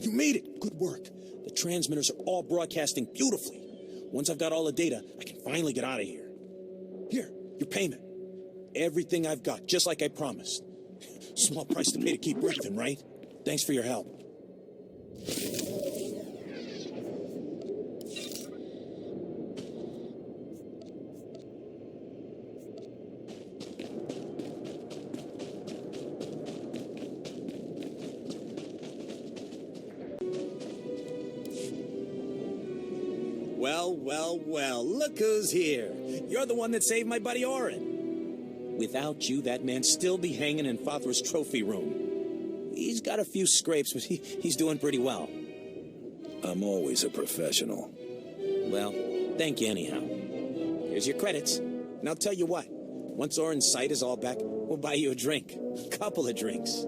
You made it! Good work. The transmitters are all broadcasting beautifully. Once I've got all the data, I can finally get out of here. Here, your payment. Everything I've got, just like I promised. Small price to pay to keep breathing, right? Thanks for your help. Well, look who's here. You're the one that saved my buddy Orin. Without you, that man'd still be hanging in Fathra's trophy room. He's got a few scrapes, but he's doing pretty well. I'm always a professional. Well, thank you anyhow. Here's your credits. And I'll tell you what, once Orin's sight is all back, we'll buy you a drink. A couple of drinks.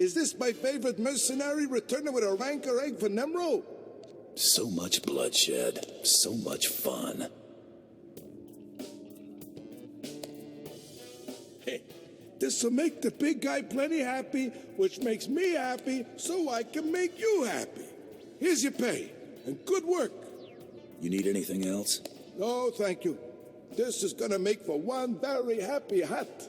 Is this my favorite mercenary returning with a rancor egg for Nemro? So much bloodshed, so much fun. This'll make the big guy plenty happy, which makes me happy, so I can make you happy. Here's your pay, and good work. You need anything else? No, thank you. This is gonna make for one very happy hut.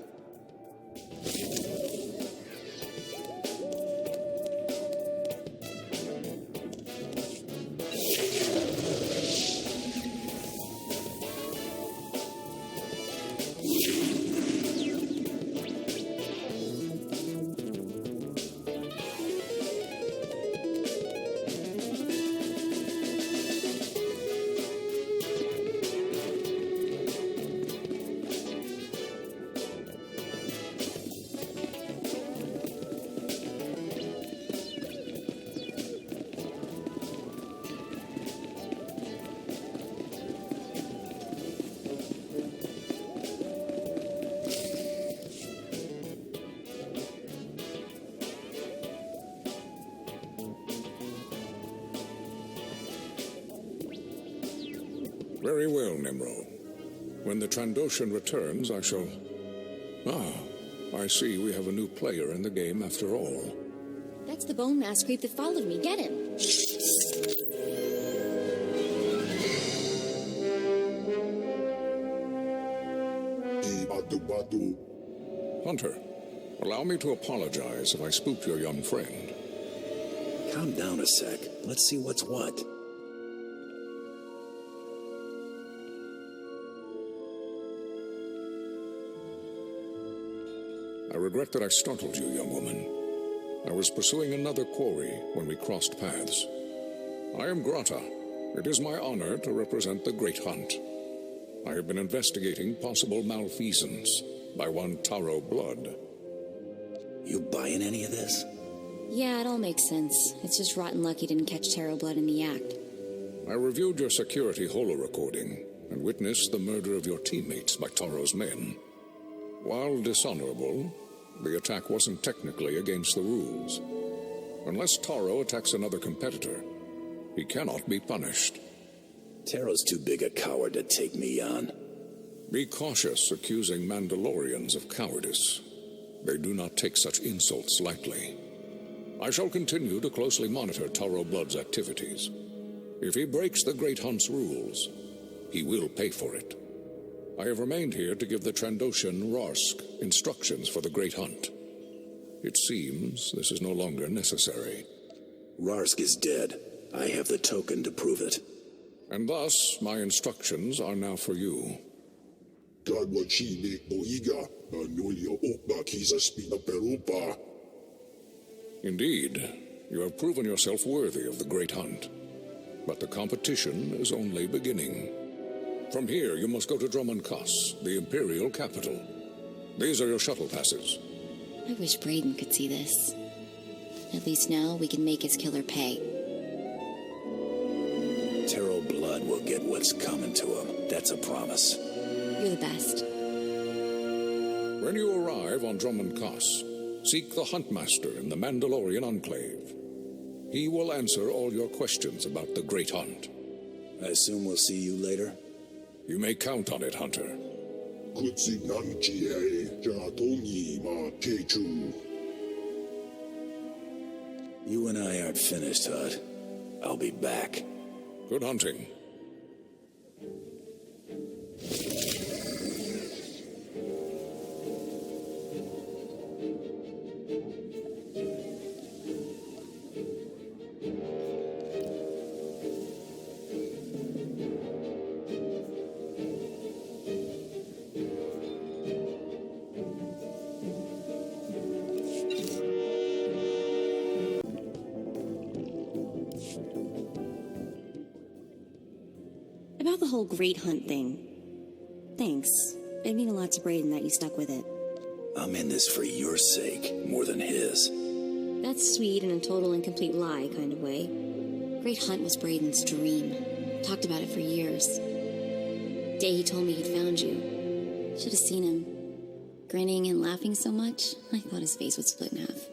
Very well, Nimro. When the Trandoshan returns, I shall... Ah, I see we have a new player in the game after all. That's the bone mask creep that followed me. Get him! Hunter, allow me to apologize if I spooked your young friend. Calm down a sec. Let's see what's what. I regret that I startled you, young woman. I was pursuing another quarry when we crossed paths. I am Grata. It is my honor to represent the Great Hunt. I have been investigating possible malfeasance by one Taro Blood. You buying any of this? Yeah, it all makes sense. It's just rotten luck he didn't catch Taro Blood in the act. I reviewed your security holo recording and witnessed the murder of your teammates by Taro's men. While dishonorable, the attack wasn't technically against the rules. Unless Taro attacks another competitor, he cannot be punished. Taro's too big a coward to take me on. Be cautious accusing Mandalorians of cowardice. They do not take such insults lightly. I shall continue to closely monitor Taro Blood's activities. If he breaks the Great Hunt's rules, he will pay for it. I have remained here to give the Trandoshan Rarsk instructions for the Great Hunt. It seems this is no longer necessary. Rarsk is dead. I have the token to prove it. And thus, my instructions are now for you. Indeed, you have proven yourself worthy of the Great Hunt. But the competition is only beginning. From here, you must go to Dromund-Kaas, the Imperial capital. These are your shuttle passes. I wish Brayden could see this. At least now we can make his killer pay. Taro Blood will get what's coming to him. That's a promise. You're the best. When you arrive on Dromund-Kaas, seek the Huntmaster in the Mandalorian Enclave. He will answer all your questions about the Great Hunt. I assume we'll see you later? You may count on it, Hunter. You and I aren't finished, Hut. I'll be back. Good hunting. About the whole Great Hunt thing. Thanks. It'd mean a lot to Brayden that you stuck with it. I'm in this for your sake, more than his. That's sweet in a total and complete lie kind of way. Great Hunt was Brayden's dream. Talked about it for years. Day he told me he'd found you. Should have seen him. Grinning and laughing so much, I thought his face would split in half.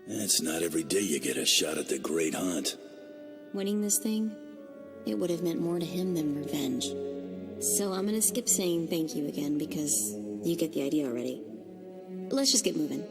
It's not every day you get a shot at the Great Hunt. Winning this thing, it would have meant more to him than revenge. So I'm gonna skip saying thank you again because you get the idea already. Let's just get moving.